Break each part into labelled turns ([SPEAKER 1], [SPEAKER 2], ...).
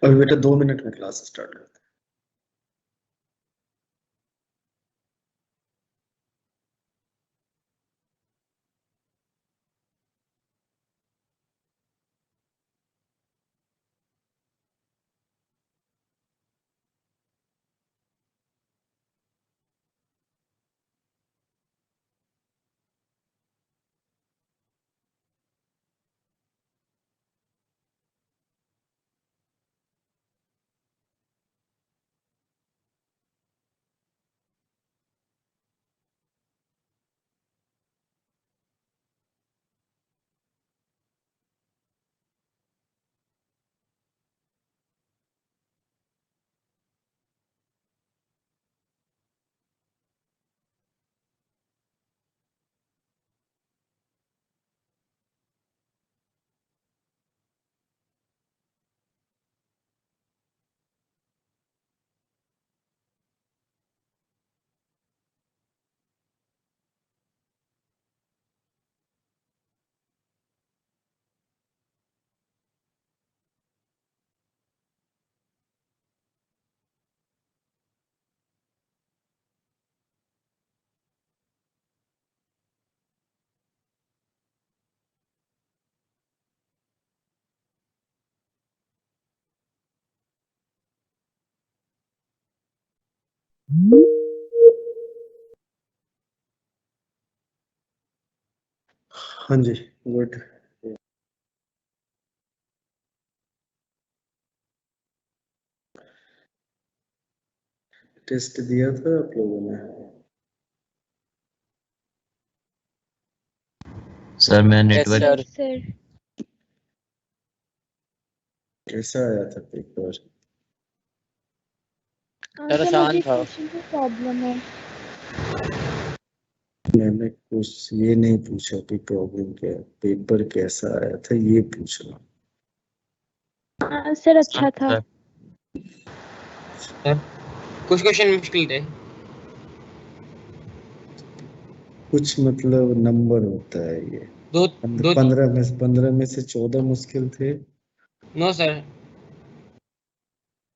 [SPEAKER 1] अभी बेटा 2 मिनट में क्लास स्टार्ट करते हैं। हाँ जी, गुड। टेस्ट दिया था आप लोगों ने?
[SPEAKER 2] सर मैं नेटवर्क
[SPEAKER 3] सर
[SPEAKER 1] कैसा आया था पेपर?
[SPEAKER 3] सर आसान था। प्रॉब्लम है।
[SPEAKER 1] मैंने कुछ ये नहीं पूछा कि प्रॉब्लम क्या है, पेपर कैसा आया था ये पूछना।
[SPEAKER 3] सर अच्छा था।
[SPEAKER 2] सर कुछ क्वेश्चन मुश्किल थे।
[SPEAKER 1] कुछ मतलब नंबर होता है ये।
[SPEAKER 2] दो
[SPEAKER 1] 15 में से 14 मुश्किल थे।
[SPEAKER 2] नो सर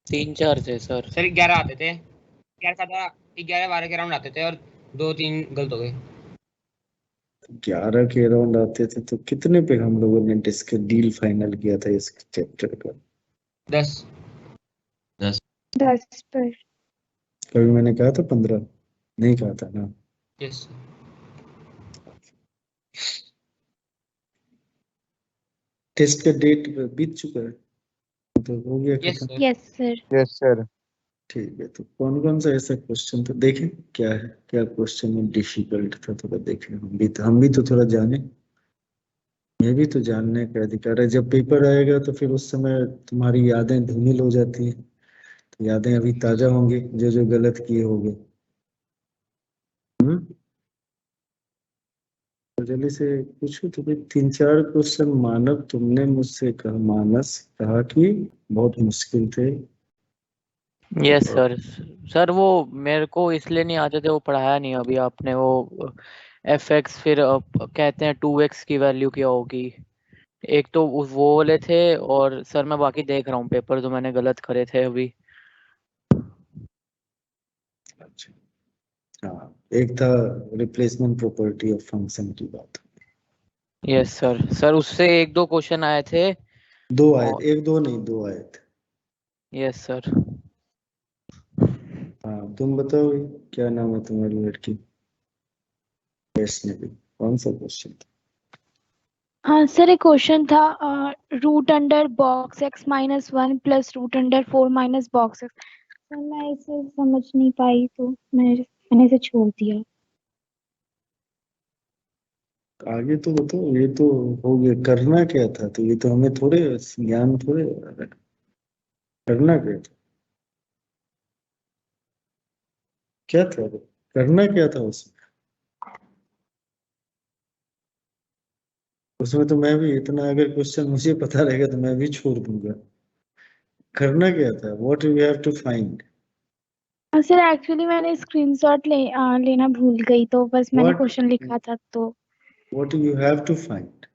[SPEAKER 2] 3-4 थे सर। सर 11 आते थे। 11 का था, 11-12 के राउंड आते थे और 2-3 गलत हो गए।
[SPEAKER 1] 11 के राउंड आते थे तो कितने पे हम लोगों ने डील फाइनल किया था इस चैप्टर का?
[SPEAKER 2] 10
[SPEAKER 3] पर।
[SPEAKER 1] कभी मैंने कहा था 15? नहीं कहा था ना।
[SPEAKER 2] यस
[SPEAKER 1] टेस्ट का डेट बीत चुका है तो हो गया
[SPEAKER 2] यस
[SPEAKER 1] खत्म।
[SPEAKER 2] सर।
[SPEAKER 3] Yes sir.
[SPEAKER 1] ठीक है, तो कौन कौन सा ऐसा क्वेश्चन था देखें, क्या है, क्या क्वेश्चन में डिफिकल्ट था थोड़ा देखें। हम भी तो थोड़ा जाने। ये भी तो जानने का अधिकार है। जब पेपर आएगा तो फिर उस समय तुम्हारी यादें धूमिल हो जाती हैं, तो यादें अभी ताजा होंगी जो जो गलत किए होंगे। तो जल्दी से पूछो तो भाई। 3-4 क्वेश्चन मानव तुमने मुझसे कहा, मानस कहा कि बहुत मुश्किल थे।
[SPEAKER 4] Yes sir. सर वो मेरे को इसलिए नहीं आते थे, वो पढ़ाया नहीं अभी आपने। वो fx फिर कहते हैं 2x की वैल्यू क्या होगी, एक तो वो वाले थे। और सर मैं बाकी देख रहा हूँ पेपर जो मैंने गलत करे थे अभी।
[SPEAKER 1] अच्छा, हाँ, एक था रिप्लेसमेंट प्रॉपर्टी ऑफ फंक्शन की बात।
[SPEAKER 4] Yes sir. सर उससे 1-2 क्वेश्चन आए थे।
[SPEAKER 1] दो आए,
[SPEAKER 4] और
[SPEAKER 1] 1-2 नहीं, 2 आए थे।
[SPEAKER 4] Yes sir.
[SPEAKER 1] हाँ, तुम बताओ क्या नाम है तुम्हारी लड़की? वैष्णवी। कौन सा क्वेश्चन था?
[SPEAKER 3] हाँ सर, एक क्वेश्चन था root under box x -1 plus root under 4 minus box x। Sir मैं इसे समझ नहीं पाई तो मैंने इसे छोड़ दिया।
[SPEAKER 1] आगे तो बताओ, ये तो हो गया। करना क्या था? तो ये तो हमें थोड़े ज्ञान थोड़े, करना क्या था? क्या था वो? करना क्या था उसमें? उसमें तो मैं भी इतना, अगर क्वेश्चन मुझे पता रहेगा तो मैं भी छोड़ दूंगा। करना क्या था? What you have to find?
[SPEAKER 3] Sir actually मैंने स्क्रीनशॉट लेना भूल गई, तो बस मैंने
[SPEAKER 1] व्हाट
[SPEAKER 3] क्वेश्चन लिखा था तो।
[SPEAKER 1] What you have to find?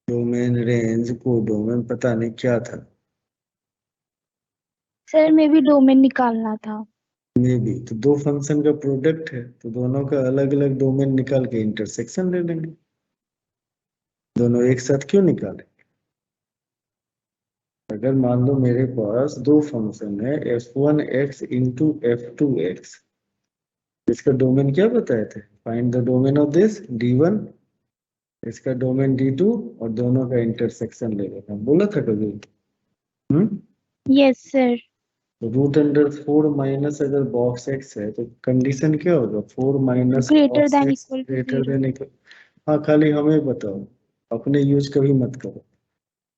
[SPEAKER 1] Domain, range, codomain, पता नहीं क्या था।
[SPEAKER 3] सर मे भी डोमेन निकालना था।
[SPEAKER 1] में भी तो दो फंक्शन का प्रोडक्ट है तो दोनों का अलग अलग डोमेन निकाल के इंटरसेक्शन ले लेंगे। दोनों एक साथ क्यों निकालें? अगर मान लो मेरे पास दो फंक्शन है f1x इंटू f2x, इसका डोमेन क्या बताए थे? Find the domain of this d1, इसका डोमेन d2 और दोनों का इंटरसेक्शन ले लेना, बोला था कभी?
[SPEAKER 3] Yes sir.
[SPEAKER 1] Root under 4 minus अगर बॉक्स एक्स है तो कंडीशन क्या होगा? 4 minus
[SPEAKER 3] greater
[SPEAKER 1] box
[SPEAKER 3] than
[SPEAKER 1] x
[SPEAKER 3] equal to
[SPEAKER 1] greater
[SPEAKER 3] 0।
[SPEAKER 1] Than equal. हाँ, खाली हमें बताओ, अपने यूज कभी मत करो।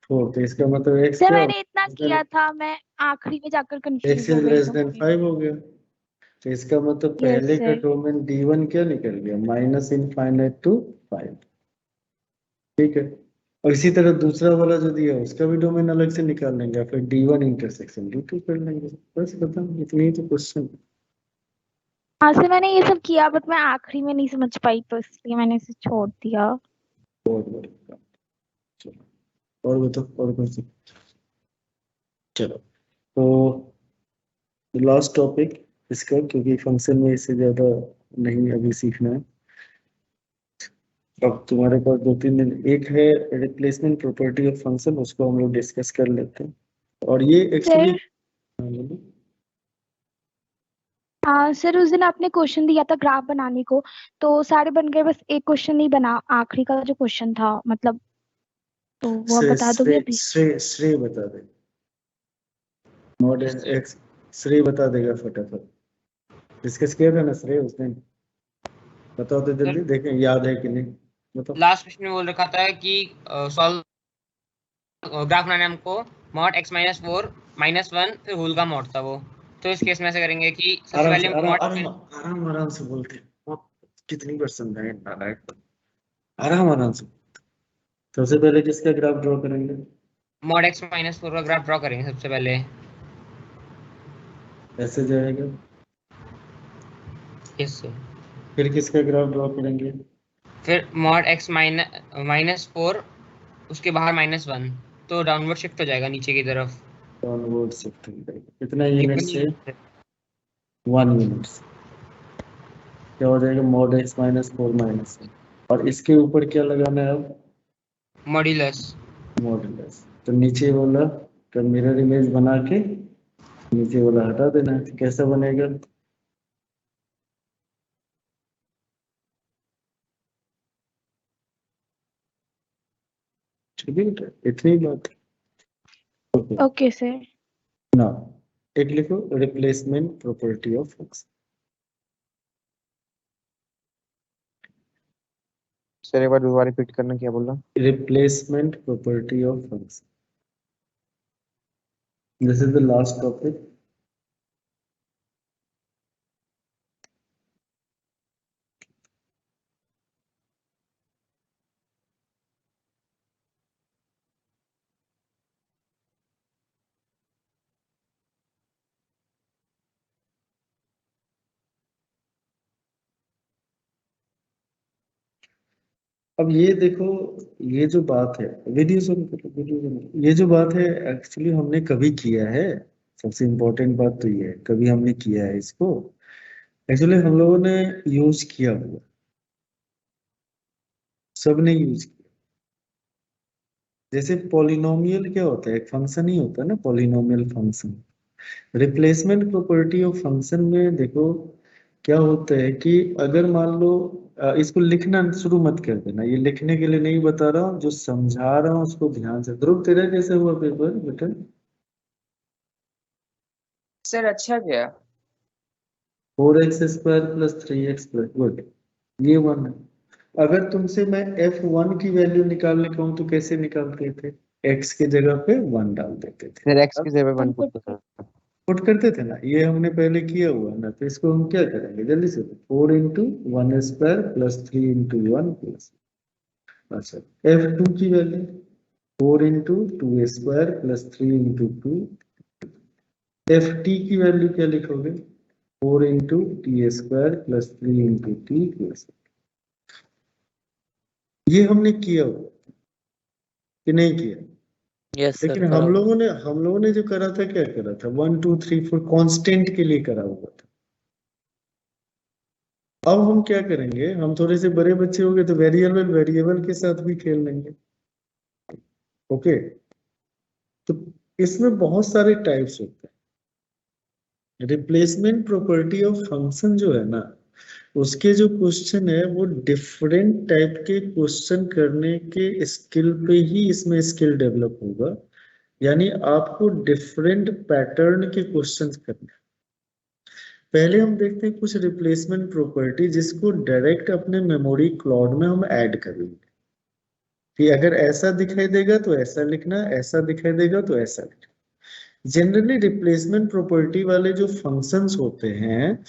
[SPEAKER 1] 4 तो इसका मतलब एक्स
[SPEAKER 3] सर
[SPEAKER 1] क्या
[SPEAKER 3] मैंने इतना
[SPEAKER 1] होगा?
[SPEAKER 3] किया था, मैं आखिरी में जाकर
[SPEAKER 1] एक्स
[SPEAKER 3] कंफ्यूज
[SPEAKER 1] इज
[SPEAKER 3] हो गई
[SPEAKER 1] लेस
[SPEAKER 3] तो
[SPEAKER 1] देन 5 हो गया। तो इसका मतलब
[SPEAKER 3] यस
[SPEAKER 1] पहले का
[SPEAKER 3] सर।
[SPEAKER 1] डोमेन d1 क्या निकल गया? Minus infinite to 5। ठीक है, और इसी तरह दूसरा वाला जो दिया उसका भी डोमेन अलग से निकाल लेंगे, फिर d1 इंटरसेक्शन d2 कर लेंगे। बस खत्म, इतनी ही तो क्वेश्चन।
[SPEAKER 3] हाँ सर मैंने ये सब किया, बट मैं आखिरी में नहीं समझ पाई तो इसलिए मैंने इसे छोड़ दिया।
[SPEAKER 1] बहुत बढ़िया। चलो और बताओ, और कुछ? चलो तो लास्ट टॉपिक इसका, क्योंकि फंक्शन में इससे ज्यादा नहीं अभी सीखना है। अब तुम्हारे पास 2-3 दिन, एक है रिप्लेसमेंट प्रॉपर्टी ऑफ फंक्शन, उसको हम लोग डिस्कस कर लेते हैं। और ये एक्चुअली
[SPEAKER 3] सर सर उस दिन आपने क्वेश्चन दिया था ग्राफ बनाने को, तो सारे बन गए, बस एक क्वेश्चन नहीं बना, आखिरी का जो क्वेश्चन था मतलब, तो वो आप बता दोगे अभी?
[SPEAKER 1] श्रेय बता दे, मॉडर्न एक्स श्रेय बता देगा फटाफट। डिस्कस किया था ना श्रेय उस दिन, बताओ तो जल्दी, देखें याद है कि नहीं, बताओ।
[SPEAKER 2] लास्ट क्वेश्चन में बोल रखा था कि सॉल्व ग्राफ बनाने हमको मॉड x माइनस 4 माइनस 1 फिर होल का मॉड था वो। तो इस केस में ऐसे करेंगे कि सबसे
[SPEAKER 1] आराम
[SPEAKER 2] पहले
[SPEAKER 1] से, आराम
[SPEAKER 2] मॉड
[SPEAKER 1] आराम आराम आराम से बोलते हैं आप, कितनी बार समझाएं नालायक। आराम आराम से। सबसे पहले किसका ग्राफ ड्रॉ करेंगे?
[SPEAKER 2] मॉड x माइनस 4 का ग्राफ ड्रॉ करेंगे सबसे पहले।
[SPEAKER 1] ऐसे जाएगा।
[SPEAKER 2] Yes sir.
[SPEAKER 1] फिर किसका ग्राफ ड्रॉ करेंगे?
[SPEAKER 2] फिर मॉड x माइनस 4, उसके बाहर माइनस 1, तो डाउनवर्ड शिफ्ट हो जाएगा नीचे की तरफ।
[SPEAKER 1] डाउनवर्ड शिफ्ट हो जाएगा। कितना
[SPEAKER 2] ये
[SPEAKER 1] यूनिट से? 1 यूनिट से। क्या हो जाएगा? Mod x minus 4 minus 1। और इसके ऊपर क्या लगाना है अब?
[SPEAKER 2] मॉड्यूलस।
[SPEAKER 1] मॉडुलस। तो नीचे वाला का मिरर इमेज बना के नीचे वाला हटा देना है। तो कैसा बनेगा? ठीक है बेटा, इतनी बात। Okay,
[SPEAKER 3] okay sir.
[SPEAKER 1] ना एक लिखो, replacement property of function.
[SPEAKER 2] Sir एक बार दोबारा रिपीट करना, क्या बोल रहा?
[SPEAKER 1] Replacement property of function, this is the last topic. अब ये देखो, ये जो बात है, वीडियो सुन, वीडियो सुन, ये जो बात है एक्चुअली हमने कभी किया है। सबसे इम्पोर्टेंट बात तो ये है, कभी हमने किया है इसको। एक्चुअली हम लोगों ने यूज किया हुआ, सबने यूज किया। जैसे पॉलिनोमियल क्या होता है? एक फंक्शन ही होता है ना, polynomial function. Replacement property of function में देखो क्या होता है कि अगर मान लो इसको लिखना शुरू मत कर देना, ये लिखने के लिए नहीं बता रहा हूँ, जो समझा रहा हूँ उसको ध्यान से। ध्रुव तेरा कैसे हुआ पेपर बेटा?
[SPEAKER 2] सर अच्छा गया।
[SPEAKER 1] 4x² plus 3x+, good. ये 1 है। अगर तुमसे मैं f1 की वैल्यू निकालने कहूँ तो कैसे निकालते थे? x की जगह पे 1 डाल देते थे।
[SPEAKER 2] सर x की जगह 1
[SPEAKER 3] पुट
[SPEAKER 2] पुट।
[SPEAKER 1] पुट करते थे ना, ये हमने पहले किया हुआ है ना। तो इसको हम क्या करेंगे जल्दी से? 4 × 1² प्लस 3 × 1 प्लस, अच्छा f2 की वैल्यू 4 × 2² प्लस 3 × 2। ft की वैल्यू क्या लिखोगे? 4 × t² प्लस 3 × t प्लस। ये हमने किया हुआ कि नहीं किया?
[SPEAKER 4] यस सर
[SPEAKER 1] लेकिन हम लोगों ने जो करा था, क्या करा था, 1 2 3 4 कांस्टेंट के लिए करा हुआ था। अब हम क्या करेंगे, हम थोड़े से बड़े बच्चे हो गए तो वेरिएबल के साथ भी खेल लेंगे। ओके, तो इसमें बहुत सारे टाइप्स होते हैं। रिप्लेसमेंट प्रॉपर्टी ऑफ फंक्शन जो है ना, उसके जो क्वेश्चन है वो डिफरेंट टाइप के क्वेश्चन करने के स्किल पे ही इसमें स्किल डेवलप होगा। यानी आपको डिफरेंट पैटर्न के क्वेश्चंस करने हैं। पहले हम देखते हैं कुछ रिप्लेसमेंट प्रॉपर्टी जिसको डायरेक्ट अपने मेमोरी क्लाउड में हम ऐड करेंगे कि अगर ऐसा दिखाई देगा तो ऐसा लिखना, ऐसा दिखाई देगा तो ऐसा लिखना। जनरली रिप्लेसमेंट प्रॉपर्टी वाले जो फंक्शंस होते हैं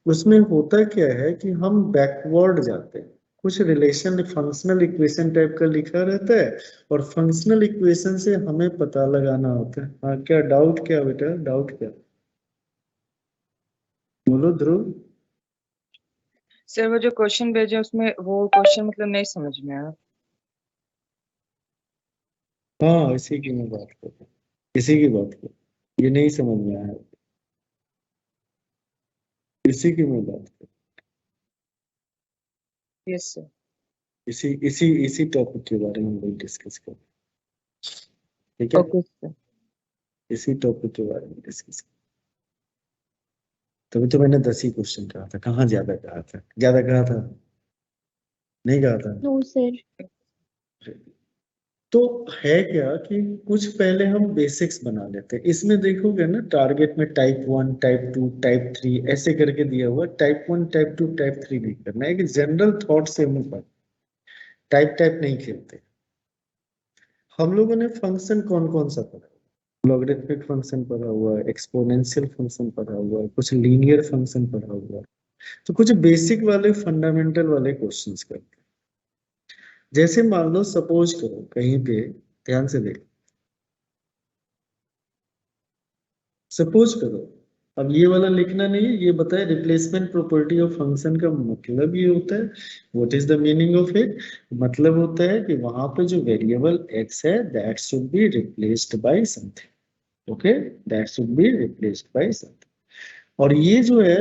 [SPEAKER 1] उसमें होता क्या है कि हम बैकवर्ड जाते हैं। कुछ रिलेशन फंक्शनल इक्वेशन टाइप का लिखा रहता है और फंक्शनल इक्वेशन से हमें पता लगाना होता है। हाँ, क्या डाउट, क्या बेटा डाउट क्या, बोलो ध्रुव।
[SPEAKER 5] सर वो जो क्वेश्चन भेजे उसमें वो क्वेश्चन मतलब नहीं समझ में आया।
[SPEAKER 1] हाँ, इसी की मैं बात कर रहा हूँ, इसी की बात कर, ये नहीं समझ में आया, इसी की मैं बात कर,
[SPEAKER 5] यस सर।
[SPEAKER 1] इसी इसी इसी टॉपिक के बारे में हम लोग डिस्कस कर, ठीक है,
[SPEAKER 5] ओके सर।
[SPEAKER 1] इसी टॉपिक के बारे में डिस्कस कर। तभी तो मैंने 10 ही क्वेश्चन कहा था, कहाँ ज्यादा कहा था, ज्यादा कहा था, नहीं कहा था।
[SPEAKER 3] No sir.
[SPEAKER 1] तो है क्या कि कुछ पहले हम बेसिक्स बना लेते हैं। इसमें देखोगे ना, टारगेट में टाइप 1 टाइप 2 टाइप 3 ऐसे करके दिया हुआ। टाइप 1 टाइप 2 टाइप 3 नहीं करना है, कि जनरल थॉट से हम पढ़, टाइप टाइप नहीं खेलते। हम लोगों ने फंक्शन कौन कौन सा पढ़ा, लॉगरिथमिक फंक्शन पढ़ा हुआ है, एक्सपोनेंशियल फंक्शन पढ़ा हुआ है, कुछ लीनियर फंक्शन पढ़ा हुआ है। तो कुछ बेसिक वाले फंडामेंटल वाले क्वेश्चंस करते हैं। जैसे मान लो, सपोज करो कहीं पे, ध्यान से देखो, सपोज करो, अब ये वाला लिखना नहीं है, ये बताए रिप्लेसमेंट प्रॉपर्टी ऑफ फंक्शन का मतलब ये होता है, what is the meaning of it. मतलब होता है कि वहां पे जो वेरिएबल x है that should be replaced bye something. Okay, that should be replaced bye something. और ये जो है,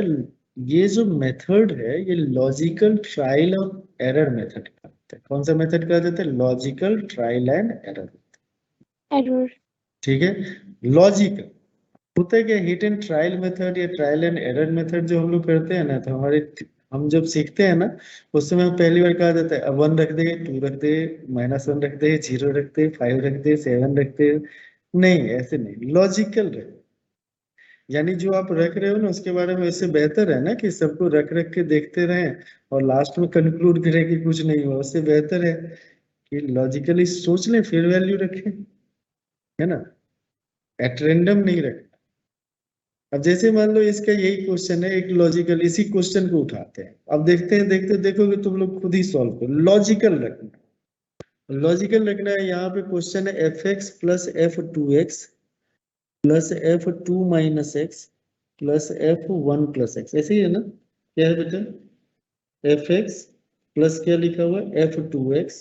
[SPEAKER 1] ये जो मेथड है, ये लॉजिकल ट्रायल और एरर मेथड कहते हैं। कौन सा मेथड कहा जाता है, logical trial and error.
[SPEAKER 3] Error.
[SPEAKER 1] ठीक है, लॉजिकल होता है क्या, हिट एंड ट्रायल मेथड या ट्रायल एंड एरर मेथड जो हम लोग करते हैं ना, तो हम जब सीखते हैं ना, उस समय पहली बार कहा जाता है अब 1 रख दे, 2 रख दे, -1 रख दे, 0 रख दे, 5 रख दे, 7 रख दे। नहीं, ऐसे नहीं, लॉजिकल रहे। यानी जो आप रख रहे हो ना, उसके बारे में इससे बेहतर है ना कि सबको रख रख के देखते रहें और लास्ट में कंक्लूड करें कि कुछ नहीं हुआ। उससे बेहतर है कि लॉजिकली सोच लें फिर वैल्यू रखें, है ना, एट रैंडम नहीं रखें। अब जैसे मान लो इसका यही क्वेश्चन है, एक लॉजिकल, इसी क्वेश्चन को उठाते हैं। अब देखते हैं, देखोगे तुम लोग खुद ही सॉल्व करो। लॉजिकल रखना, लॉजिकल रखना है। यहाँ पे क्वेश्चन है f(x + f(2x) + f(2 - x) + f(1 + x), ऐसे ही है ना, क्या है बेटा, f(x) प्लस क्या लिखा हुआ है, f(2x)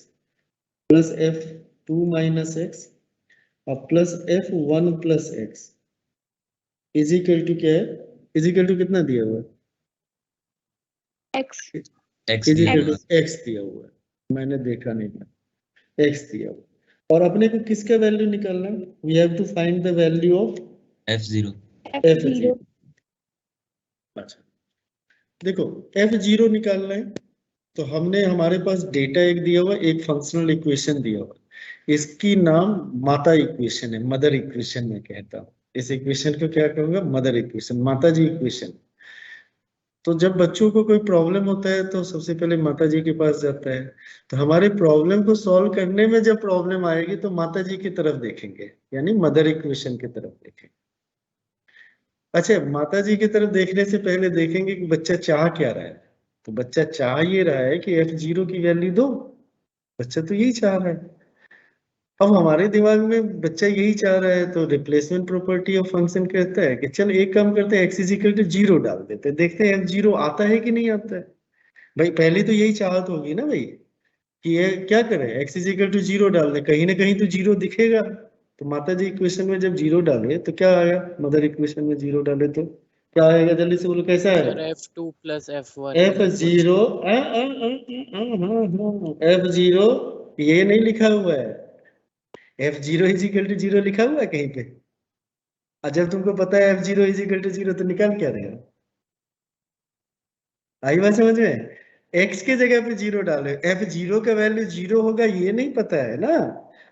[SPEAKER 1] + f(2 - x) और plus f(1 + x) is equal to क्या है, इजिकल टू कितना दिया हुआ है,
[SPEAKER 3] x.
[SPEAKER 6] x
[SPEAKER 1] is equal to
[SPEAKER 3] X.
[SPEAKER 1] x दिया हुआ है, मैंने देखा नहीं था, x दिया हुआ। और अपने को किसका वैल्यू निकालना है, we have to find the value of
[SPEAKER 6] f0
[SPEAKER 3] F0.
[SPEAKER 1] अच्छा, देखो f0 निकालना है, तो हमने, हमारे पास डेटा एक दिया हुआ, एक फंक्शनल इक्वेशन दिया हुआ, इसकी नाम माता इक्वेशन है, मदर इक्वेशन में कहता हूँ। इस इक्वेशन को क्या कहूंगा, मदर इक्वेशन, माता जी इक्वेशन। तो जब बच्चों को कोई प्रॉब्लम होता है तो सबसे पहले माता जी के पास जाता है। तो हमारे प्रॉब्लम को सॉल्व करने में जब प्रॉब्लम आएगी तो माता जी की तरफ देखेंगे, यानी मदर इक्वेशन की तरफ देखेंगे। अच्छा, माता जी की तरफ देखने से पहले देखेंगे कि बच्चा चाह क्या रहा है। तो बच्चा चाह ये रहा है कि f0 की वैल्यू दो, बच्चा तो यही चाह रहा है। अब हमारे दिमाग में बच्चा यही चाह रहा है, तो रिप्लेसमेंट प्रॉपर्टी ऑफ फंक्शन कहता है कि चल एक काम करते हैं, x = 0 डाल देते हैं, देखते हैं f0 आता है कि नहीं आता है। भाई पहले तो यही चाहत होगी ना भाई, कि ये क्या करें, x = 0 डाल दे, कहीं ना कहीं तो 0 दिखेगा। तो माता जी इक्वेशन में जब जीरो डाले तो क्या आया, मदर इक्वेशन में जीरो डाले तो क्या आएगा, जल्दी से बोलो कैसा
[SPEAKER 4] सर
[SPEAKER 1] आएगा,
[SPEAKER 4] F2 plus F1
[SPEAKER 1] F0 F0 ये नहीं लिखा हुआ है, F0 इज इक्वल टू 0 लिखा हुआ है कहीं पे, और जब तुमको पता है F0 इज इक्वल टू 0 तो निकाल क्या रहे हो, आई बात समझ में, x के जगह पे 0 डालो, F0 का वैल्यू 0 होगा ये नहीं पता है ना,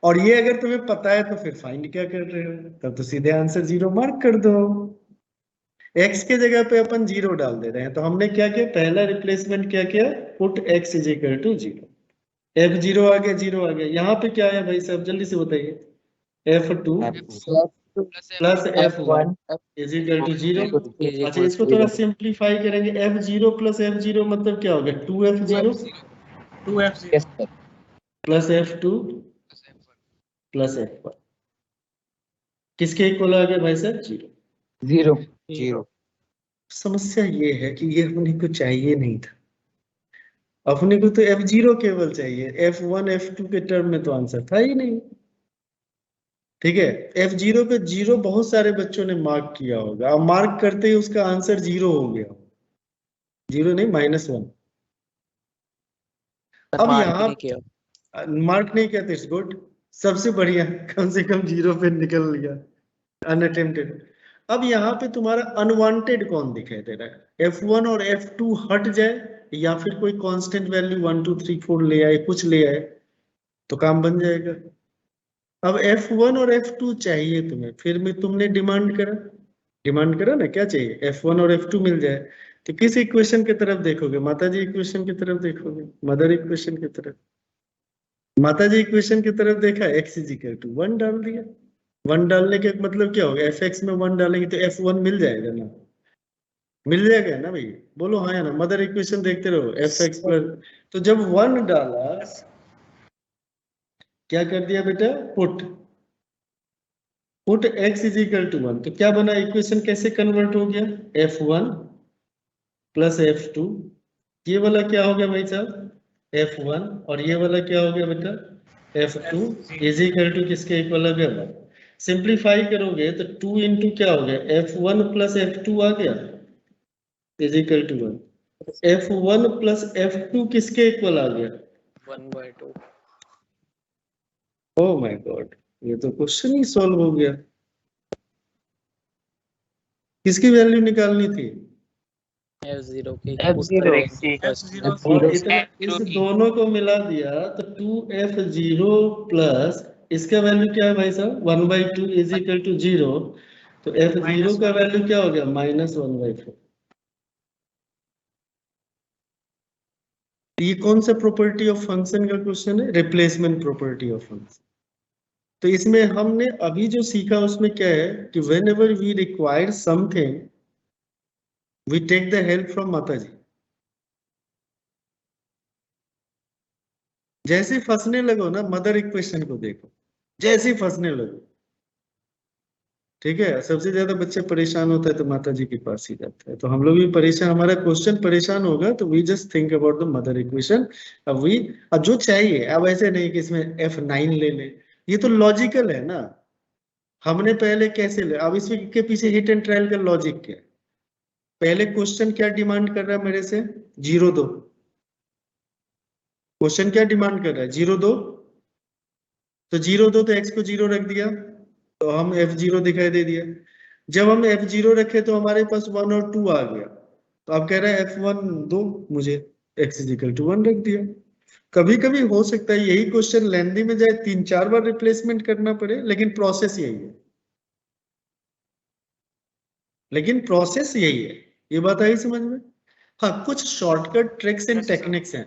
[SPEAKER 1] और ये अगर तुम्हें पता है तो फिर फाइंड क्या कर रहे हो, तब तो सीधे आंसर 0 मार्क कर दो, x के जगह पे अपन 0 डाल दे रहे हैं, तो हमने क्या किया, पहला रिप्लेसमेंट क्या किया, put x is equal to 0, F0 आ गया, 0 आ गया, यहाँ पे क्या आया भाई साहब जल्दी से बताइए, F2 plus F1 is equal to 0। अच्छा इसको थोड़ा सिंप्लीफाई करेंगे, F0 प्लस F0 मतलब क्या हो गया, 2F0 plus F2 plus F1 किसके इक्वल आ गया भाई साहब, 0।
[SPEAKER 5] 0
[SPEAKER 1] समस्या ये है कि ये अपने को चाहिए नहीं था, अपने को तो F0 केवल चाहिए, F1 F2 के टर्म में तो आंसर था ही नहीं, ठीक है, F0 पे 0 बहुत सारे बच्चों ने मार्क किया होगा, अब मार्क करते ही उसका आंसर 0 हो गया, 0 नहीं -1, अब यहाँ मार्क नहीं किया, इट्स गुड, सबसे बढ़िया, कम से कम 0 पे निकल लिया, अनअटेम्प्टेड। अब यहाँ पे तुम्हारा अनवांटेड कौन दिखाई दे रहा है, F1 और F2 हट जाए या फिर कोई कांस्टेंट वैल्यू 1 2 3 4 ले आए, कुछ ले आए तो काम बन जाएगा। अब F1 और F2 चाहिए तुम्हें, फिर में तुमने डिमांड करा ना, क्या चाहिए, F1 और F2 मिल जाए, तो किस इक्वेशन की तरफ देखोगे, माता जी इक्वेशन की तरफ देखोगे, मदर इक्वेशन की तरफ, माता जी इक्वेशन की तरफ देखा, x इज इक्वल टू 1 डाल दिया, 1 डालने के मतलब क्या होगा, fx में 1 डालेंगे तो F1 मिल जाएगा ना, मिल जाएगा ना भाई, बोलो हाँ या ना, मदर इक्वेशन देखते रहो, fx प्लस, तो जब 1 डाला क्या कर दिया बेटा, put x is equal to 1, तो क्या बना, इक्वेशन कैसे कन्वर्ट हो गया, F1 प्लस F2, ये वाला क्या हो गया भाई साहब F1, और ये वाला क्या हो गया बेटा F2 इज इक्वल टू किसके इक्वल हो गया, सिंप्लीफाई करोगे तो 2 इंटू क्या हो गया, F1 प्लस F2 आ गया is equal to 1, F1 plus F2 किसके इक्वल आ गया,
[SPEAKER 4] 1/2।
[SPEAKER 1] ओह माय गॉड, ये तो क्वेश्चन ही सॉल्व हो गया, किसकी वैल्यू निकालनी थी,
[SPEAKER 4] F0 की
[SPEAKER 1] और इतना इस दोनों को मिला दिया तो 2F0 प्लस इसका वैल्यू क्या है भाई साहब 1/2 इज इक्वल टू 0, तो F0 का वैल्यू क्या हो गया -1/4। ये कौन सा प्रॉपर्टी ऑफ फंक्शन का क्वेश्चन है, रिप्लेसमेंट प्रॉपर्टी ऑफ फंक्शन। तो इसमें हमने अभी जो सीखा उसमें क्या है कि whenever we require something we take the help from माता जी, जैसे फंसने लगो ना मदर इक्वेशन को देखो, जैसे फंसने लगो, ठीक है, सबसे ज्यादा बच्चे परेशान होता है तो माता जी के पास ही जाता है, तो हम लोग भी परेशान, हमारा क्वेश्चन परेशान होगा तो we just think about the mother equation. अब जो चाहिए, अब ऐसे नहीं कि इसमें F9 ले ले, ये तो लॉजिकल है ना, हमने पहले कैसे ले, अब इसके पीछे हिट एंड ट्रायल का लॉजिक क्या है, पहले क्वेश्चन क्या डिमांड कर रहा है मेरे से 0 2, क्वेश्चन क्या डिमांड कर रहा है 0 2, तो 0 2 तो x को 0 रख दिया तो हम F0 दिखाई दे दिया, जब हम F0 रखे तो हमारे पास 1 और 2 आ गया, तो अब कह रहा है F1 दो मुझे, x इज इक्वल टू 1 रख दिया। कभी कभी हो सकता है यही क्वेश्चन लेंथी में जाए 3-4 बार रिप्लेसमेंट करना पड़े, लेकिन प्रोसेस यही है, ये बात आई समझ में। हाँ, कुछ शॉर्टकट ट्रिक्स एंड टेक्निक्स हैं,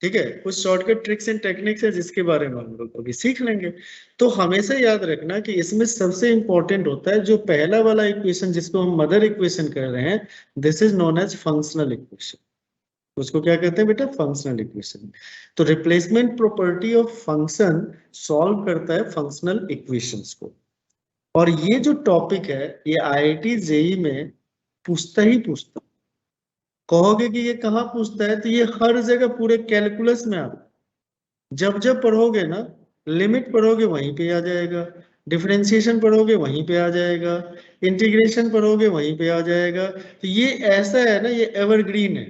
[SPEAKER 1] ठीक है, कुछ शॉर्टकट ट्रिक्स एंड टेक्निक्स है जिसके बारे में हम लोग अभी सीख लेंगे। तो हमेशा याद रखना कि इसमें सबसे इंपॉर्टेंट होता है जो पहला वाला इक्वेशन जिसको हम मदर इक्वेशन कर रहे हैं, this is known as functional equation, उसको क्या कहते हैं बेटा, फंक्शनल इक्वेशन। तो replacement property of function solve करता है फंक्शनल इक्वेशंस को, और ये जो टॉपिक है ये IIT JEE में पूछता ही पूछता, कहोगे कि ये कहाँ पूछता है, तो ये हर जगह पूरे कैलकुलस में आता है, जब जब पढ़ोगे ना, लिमिट पढ़ोगे वहीं पे आ जाएगा, डिफरेंशिएशन पढ़ोगे वहीं पे आ जाएगा, इंटीग्रेशन पढ़ोगे वहीं पे आ जाएगा। तो ये ऐसा है ना, ये एवरग्रीन है।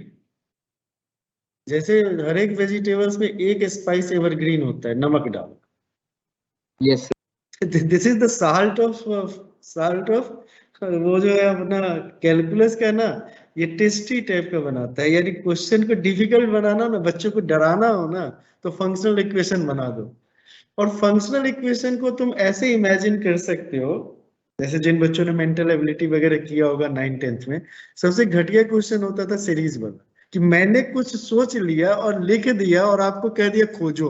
[SPEAKER 1] जैसे हर एक वेजिटेबल्स में एक स्पाइस एवरग्रीन होता है, नमक डाल।
[SPEAKER 2] Yes
[SPEAKER 1] this is the salt of वो जो है अपना कैलकुलस का ना, ये टेस्टी टाइप का बनाता है। यानी क्वेश्चन को डिफिकल्ट बनाना ना, बच्चों को डराना हो ना, तो फंक्शनल इक्वेशन बना दो। और फंक्शनल इक्वेशन को तुम ऐसे इमेजिन कर सकते हो, जैसे जिन बच्चों ने मेंटल एबिलिटी वगैरह किया होगा 9th-10th में, सबसे घटिया क्वेश्चन होता था सीरीज वाला, कि मैंने कुछ सोच लिया और लिख दिया और आपको कह दिया खोजो।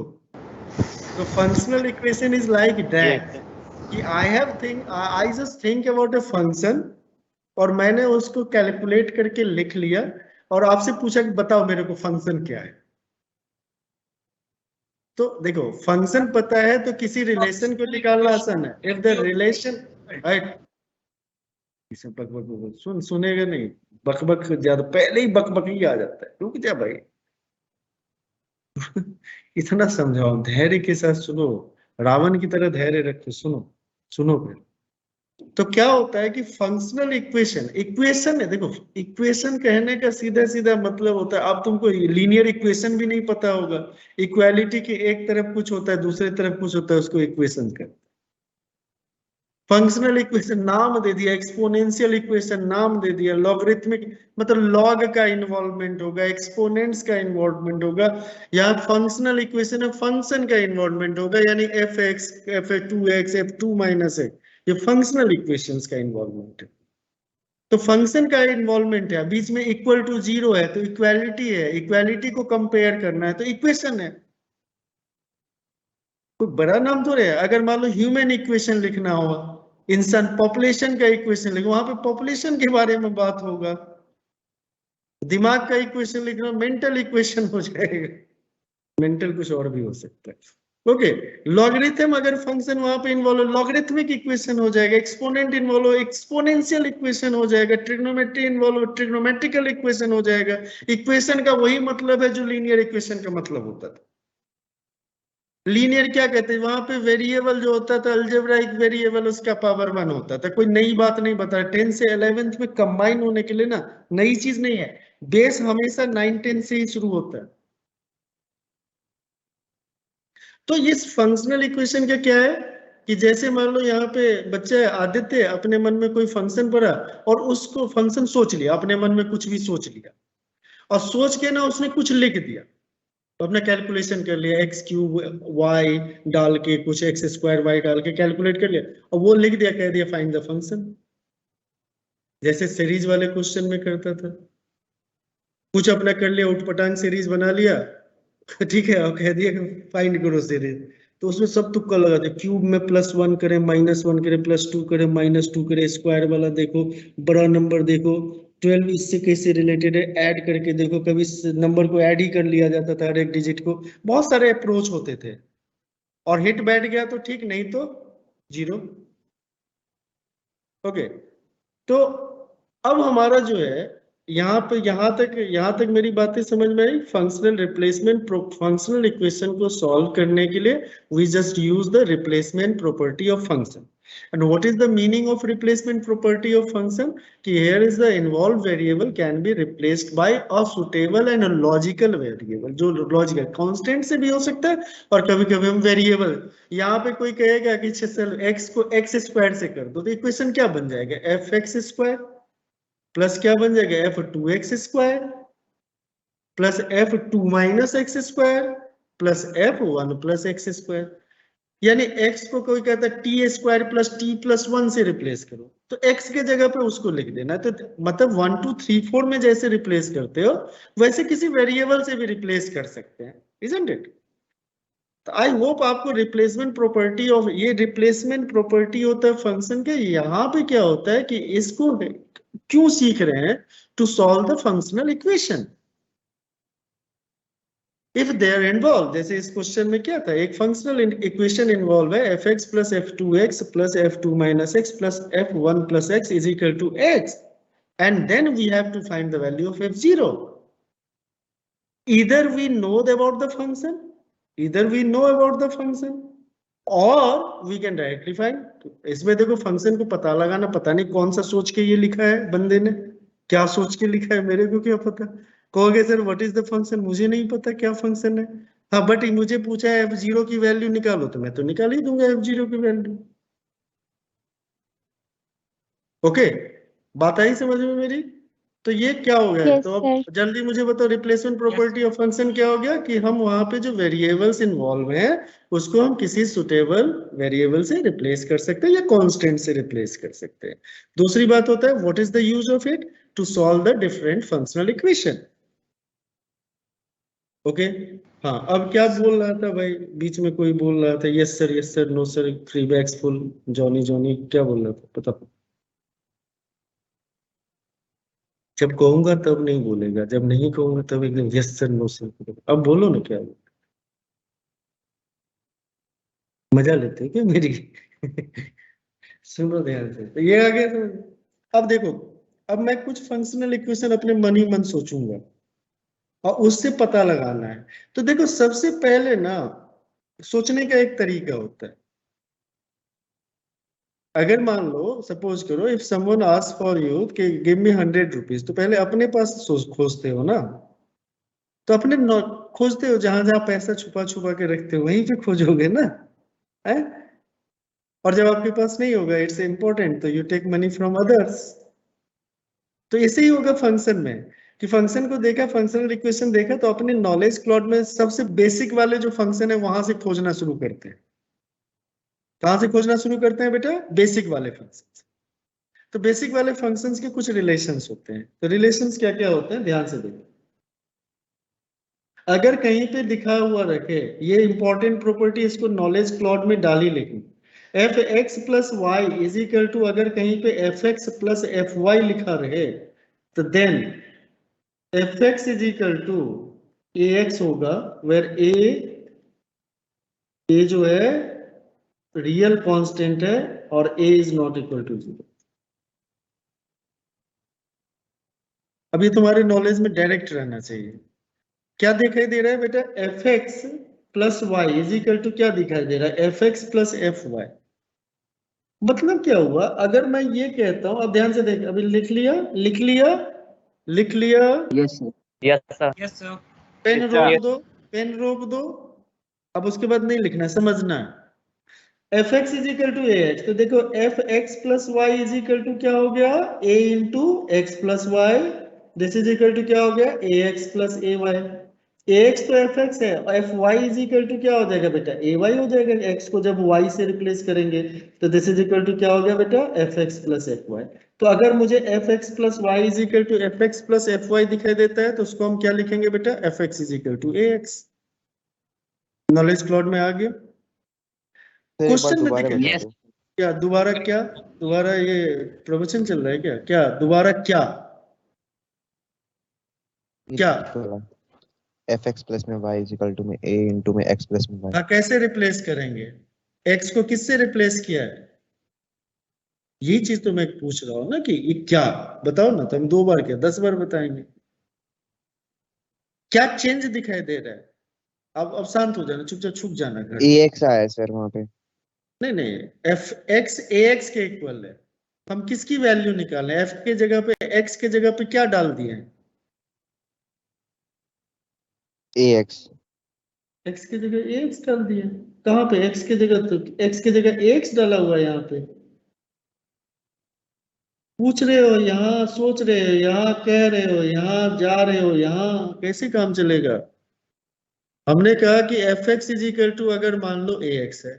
[SPEAKER 1] तो functional equation is like that, कि I just think about a function और मैंने उसको कैलकुलेट करके लिख लिया और आपसे पूछा कि बताओ मेरे को फंक्शन क्या है। तो देखो, फंक्शन पता है तो किसी रिलेशन को निकालना आसान है। इफ द रिलेशन, राइट, इसे बकबक सुनेगा नहीं, बकबक ज्यादा, पहले ही बकबक ही आ जाता है। रुक जा भाई। इतना समझाओ, धैर्य के साथ सुनो, रावण की तरह धैर्य रखो, सुनो सुनो फिर। तो क्या होता है कि फंक्शनल इक्वेशन है, देखो इक्वेशन कहने का सीधा सीधा मतलब होता है, अब तुमको लीनियर इक्वेशन भी नहीं पता होगा, इक्वालिटी के एक तरफ कुछ होता है दूसरी तरफ कुछ होता है, उसको इक्वेशन कहते हैं। फंक्शनल इक्वेशन नाम दे दिया, एक्सपोनेंशियल इक्वेशन नाम दे दिया, लॉगरिथमिक मतलब लॉग का इन्वॉल्वमेंट होगा, एक्सपोनेंट्स का इन्वॉल्वमेंट होगा। यहाँ फंक्शनल इक्वेशन में फंक्शन का इन्वॉल्वमेंट होगा, यानी F x, f2x, f2 minus x, ये फंक्शनल इक्वेशंस का इन्वॉल्वमेंट है। तो फंक्शन का इन्वॉल्वमेंट है, बीच में इक्वल टू 0 है तो इक्वालिटी है, इक्वालिटी को कंपेयर करना है तो इक्वेशन है। कोई बड़ा नाम तो है। अगर मान लो ह्यूमन इक्वेशन लिखना होगा, इंसान पॉपुलेशन का इक्वेशन लिखो, वहां पे पॉपुलेशन के बारे में बात होगा। दिमाग का इक्वेशन लिखना मेंटल इक्वेशन हो जाएगा, मेंटल कुछ और भी हो सकता है। ओके, लॉगरिथम अगर फंक्शन वहां पे इन्वॉल्व, लॉगरिथमिक इक्वेशन हो जाएगा, एक्सपोनेंट इन्वॉल्व, एक्सपोनेंशियल इक्वेशन हो जाएगा, ट्रिग्नोमेट्री इन्वॉल्व, ट्रिग्नोमेट्रिकल इक्वेशन हो जाएगा। इक्वेशन का वही मतलब है जो लीनियर इक्वेशन का मतलब होता था। लीनियर क्या कहते हैं, वहां पे वेरिएबल जो होता था, अलजेब्राइक वेरिएबल, उसका पावर 1 होता था। कोई नई बात नहीं बता, 10 से 11th में कंबाइन होने के लिए ना नई चीज नहीं है, बेस हमेशा 9-10 से ही शुरू होता है। तो इस फंक्शनल इक्वेशन का क्या है कि जैसे मान लो यहाँ पे बच्चे आदित्य अपने मन में कोई फंक्शन पढ़ा और उसको फंक्शन सोच लिया, अपने मन में कुछ भी सोच लिया और सोच के ना उसने कुछ लिख दिया, तो अपना कैलकुलेशन कर लिया, x³ y डाल के, कुछ x² y डाल के कैलकुलेट कर लिया और वो लिख दिया, कह दिया फाइंड द फंक्शन, जैसे सीरीज वाले क्वेश्चन में करता था। कुछ अपना कर लिया, उठपटांग सीरीज बना लिया, ठीक है, और कह दिया फाइंड करो सीरीज। तो उसमें सब तुक्का लगा दे, क्यूब में +1 करें, -1 करें, +2 करें, -2 करें, स्क्वायर वाला देखो, बड़ा नंबर देखो, 12 इससे कैसे रिलेटेड है, ऐड करके देखो, कभी नंबर को ऐड ही कर लिया जाता था हर एक डिजिट को। बहुत सारे अप्रोच होते थे और हिट बैठ गया तो ठीक, नहीं तो 0। ओके, तो अब हमारा जो है यहाँ पे, यहाँ तक मेरी बातें समझ में आई। फंक्शनल रिप्लेसमेंट, फंक्शनल इक्वेशन को सॉल्व करने के लिए we just use the replacement property of function. And what is the meaning of replacement property of function, कि here is the involve variable can be replaced by a suitable and logical variable, जो logical constant से भी हो सकता है और कभी कभी हम वेरिएबल, यहाँ पे कोई कहेगा कि x को x² से कर दो, तो इक्वेशन क्या बन जाएगा, fx² प्लस क्या बन जाएगा, f2x² plus f2 minus x² plus f1 plus x²। यानी x को कोई कहता है t² प्लस t+1 से रिप्लेस करो, तो x के जगह पे उसको लिख देना। तो मतलब 1 2 3 4 में जैसे रिप्लेस करते हो वैसे किसी वेरिएबल से भी रिप्लेस कर सकते हैं, इजंट इट। तो आई होप आपको रिप्लेसमेंट प्रॉपर्टी ऑफ, ये रिप्लेसमेंट प्रॉपर्टी होता है फंक्शन के। यहाँ पे क्या होता है कि इसको क्यों सीख रहे हैं, to solve the functional equation if they are involve. जैसे इस क्वेश्चन में क्या था, एक फंक्शनल इक्वेशन इन्वॉल्व है, f(x + f2x + f2 - x + f1 + x = x, and then we have to find the value of f0. Either we know about the function इधर we know about the function और we can directly find. इसमें देखो function को पता लगाना, पता नहीं कौन सा सोच के ये लिखा है बंदे ने, क्या सोच के लिखा है मेरे को क्या पता। कहोगे sir what is the function, मुझे नहीं पता क्या फंक्शन है। हाँ बट मुझे पूछा है f0 की वैल्यू निकालो, तो मैं तो निकाल ही दूंगा f0 की वैल्यू। ओके, बात आई समझ में मेरी? तो ये क्या हो गया?
[SPEAKER 3] Yes,
[SPEAKER 1] तो
[SPEAKER 3] sir.
[SPEAKER 1] अब जल्दी मुझे बताओ रिप्लेसमेंट प्रॉपर्टी ऑफ फंक्शन क्या हो गया कि हम वहां पे जो वेरिएबल्स इन्वॉल्व हैं उसको हम किसी सुटेबल वेरिएबल से रिप्लेस कर सकते हैं या कांस्टेंट से रिप्लेस कर सकते हैं। दूसरी बात होता है what is the use of it to solve the different functional equation. Okay, हाँ अब क्या बोल रहा था भाई, बीच में कोई बोल रहा था yes sir no sir, free bags full, Johnny Johnny क्या बोल रहा था पता? जब कहूंगा तब नहीं बोलेगा, जब नहीं कहूंगा तब एकदम यस सर नो सर। अब बोलो ना क्या मजा लेते हैं क्या मेरी? सुनो ध्यान से, तो ये आ गया समझ। अब देखो, अब मैं कुछ फंक्शनल इक्वेशन अपने मन ही मन सोचूंगा और उससे पता लगाना है। तो देखो सबसे पहले ना सोचने का एक तरीका होता है। अगर मान लो सपोज करो if someone ask for you कि गिव मी 100 रुपीज, तो पहले अपने पास खोजते हो ना, तो अपने खोजते हो जहां जहां पैसा छुपा छुपा के रखते हो वहीं पे खोजोगे ना, है? और जब आपके पास नहीं होगा इट्स इंपॉर्टेंट तो you take money from others. तो ऐसे ही होगा फंक्शन में कि फंक्शन को देखा, फंक्शनल इक्वेशन देखा, तो अपने नॉलेज क्लाउड में सबसे बेसिक वाले जो फंक्शन है वहां से खोजना शुरू करते हैं। कहां से खोजना शुरू करते हैं बेटा? बेसिक वाले फंक्शन। तो बेसिक वाले फंक्शंस के कुछ रिलेशंस होते हैं। तो रिलेशंस क्या क्या होते हैं ध्यान से देखो। अगर कहीं पे दिखा हुआ रखे, ये इंपॉर्टेंट प्रॉपर्टी, इसको नॉलेज क्लाउड में डाली लेकिन f x plus Y is equal to, अगर कहीं पे f x plus F y लिखा रहे तो then f x is equal to A x होगा, वेर ए जो है रियल कांस्टेंट है और a is not equal to 0। अब ये तुम्हारे नॉलेज में डायरेक्ट रहना चाहिए। क्या दिखाई दे रहा है बेटा? F x plus Y is equal to क्या दिखाई दे रहा है? F x plus F y. मतलब क्या हुआ अगर मैं ये कहता हूं, अब ध्यान से देख, अभी लिख लिया लिख लिया लिख लिया,
[SPEAKER 4] yes sir. Yes sir.
[SPEAKER 2] Yes sir.
[SPEAKER 1] Pen
[SPEAKER 4] Yes,
[SPEAKER 1] रोक
[SPEAKER 4] sir.
[SPEAKER 1] दो, पेन रोक दो। अब उसके बाद नहीं लिखना, समझना है। F x is equal to A X, तो देखो F x plus Y is equal to क्या हो गया? A into x plus Y. This is equal to क्या हो गया? A x plus A Y. A X तो एफ एक्स है और F Y is equal to क्या हो जाएगा बेटा? ए वाई हो जाएगा। एक्स को जब वाई से रिप्लेस करेंगे तो दिस इज इक्वल टू क्या हो गया बेटा? F x plus F Y. तो अगर मुझे f x plus Y is equal to f x plus F Y दिखाई देता है तो उसको हम क्या लिखेंगे बेटा? F x is equal to A x. Knowledge cloud में आ गया।
[SPEAKER 6] एक बार
[SPEAKER 1] क्वेश्चन में
[SPEAKER 6] दोबारा
[SPEAKER 1] दिखे
[SPEAKER 6] बता दो।
[SPEAKER 1] क्या? दोबारा क्या? दोबारा ये प्रवचन चल रहा है क्या? क्या दोबारा क्या? क्या?
[SPEAKER 6] एफ एक्स प्लस में वाई इज इक्वल टू में ए इंटू में एक्स प्लस में वाई।
[SPEAKER 1] हाँ, कैसे रिप्लेस करेंगे? एक्स को किससे रिप्लेस किया है? यही चीज तो मैं पूछ रहा हूँ ना कि ये क्या, बताओ ना। तो हम 2 बार क्या 10 बार बताएंगे? क्या चेंज दिखाई दे रहा है? अब शांत हो जाना, चुपचाप छुप जाना घर।
[SPEAKER 6] ए एक्स आया है सर वहां पे।
[SPEAKER 1] नहीं नहीं, एफ एक्स ए एक्स के इक्वल है। हम किसकी वैल्यू निकालें? एफ के जगह पे एक्स के जगह पे क्या डाल दिए हैं?
[SPEAKER 6] ए एक्स।
[SPEAKER 1] एक्स की जगह एक्स डाल दिए। कहाँ पे एक्स की जगह? तो एक्स की जगह एक्स डाला हुआ है यहाँ पे। पूछ रहे हो यहाँ, सोच रहे हो यहाँ, कह रहे हो यहाँ, जा रहे हो यहाँ, कैसे काम चलेगा? हमने कहा कि f x is equal to अगर मान लो ए एक्स है।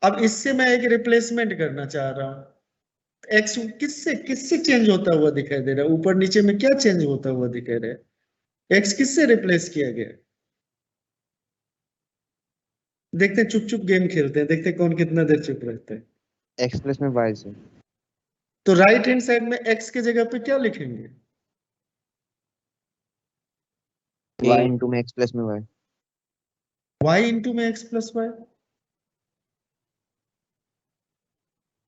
[SPEAKER 1] अब इससे मैं एक रिप्लेसमेंट करना चाह रहा हूँ। एक्स किससे किससे चेंज होता हुआ दिखाई दे रहा है? ऊपर नीचे में क्या चेंज होता हुआ दिखाई दे रहा है? एक्स किससे रिप्लेस किया गया? देखते हैं, चुप चुप गेम खेलते हैं, देखते हैं कौन कितना देर चुप रहता है।
[SPEAKER 6] एक्स प्लस में वाई से।
[SPEAKER 1] तो राइट हैंड साइड में एक्स के जगह पे क्या लिखेंगे?
[SPEAKER 6] ए इंटू में एक्स प्लस में वाई।
[SPEAKER 1] वाई इंटू में एक्स प्लस वाई।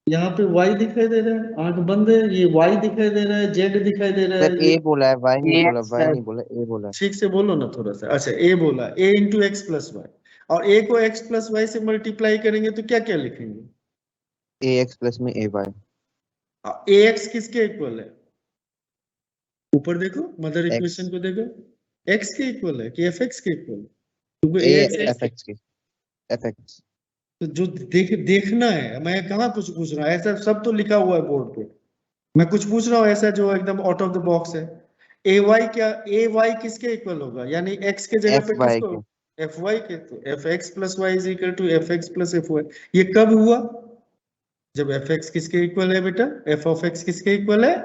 [SPEAKER 1] यहाँ पे y दिखाई दे रहा है, आंख बंद है, ये y दिखाई दे रहा है, z दिखाई दे रहा
[SPEAKER 6] सर
[SPEAKER 1] है, ये
[SPEAKER 6] ए बोला है, वाई नहीं बोला, वाई
[SPEAKER 1] शायद
[SPEAKER 6] नहीं बोला, ए बोला है।
[SPEAKER 1] ठीक से बोलो ना थोड़ा सा। अच्छा a बोला, a into x plus y, और a को x प्लस वाई से मल्टीप्लाई करेंगे तो क्या क्या लिखेंगे?
[SPEAKER 6] ए एक्स प्लस में ए वाई।
[SPEAKER 1] ax किसके इक्वल है? ऊपर देखो, मदर
[SPEAKER 6] X।
[SPEAKER 1] इक्वेशन को देखो, x के इक्वल है कि fx के इक्वल है? क्योंकि
[SPEAKER 6] ए
[SPEAKER 1] ax
[SPEAKER 6] एफ एक्स की, एफ एक्स।
[SPEAKER 1] तो जो देखना है, मैं कहाँ कुछ पूछ रहा हूँ, ऐसा सब तो लिखा हुआ है बोर्ड पे, मैं कुछ पूछ रहा हूँ ऐसा जो एकदम आउट ऑफ द बॉक्स है। ए वाई क्या, ए वाई किसके इक्वल होगा, यानी एक्स के जगह
[SPEAKER 6] एफ
[SPEAKER 1] पे
[SPEAKER 6] वाई
[SPEAKER 1] किसको,
[SPEAKER 6] के।
[SPEAKER 1] एफ वाई के, तो F x plus Y is equal to f x plus F y. ये कब हुआ? जब एफ एक्स किसके इक्वल है बेटा, एफ ऑफ एक्स किसके इक्वल है,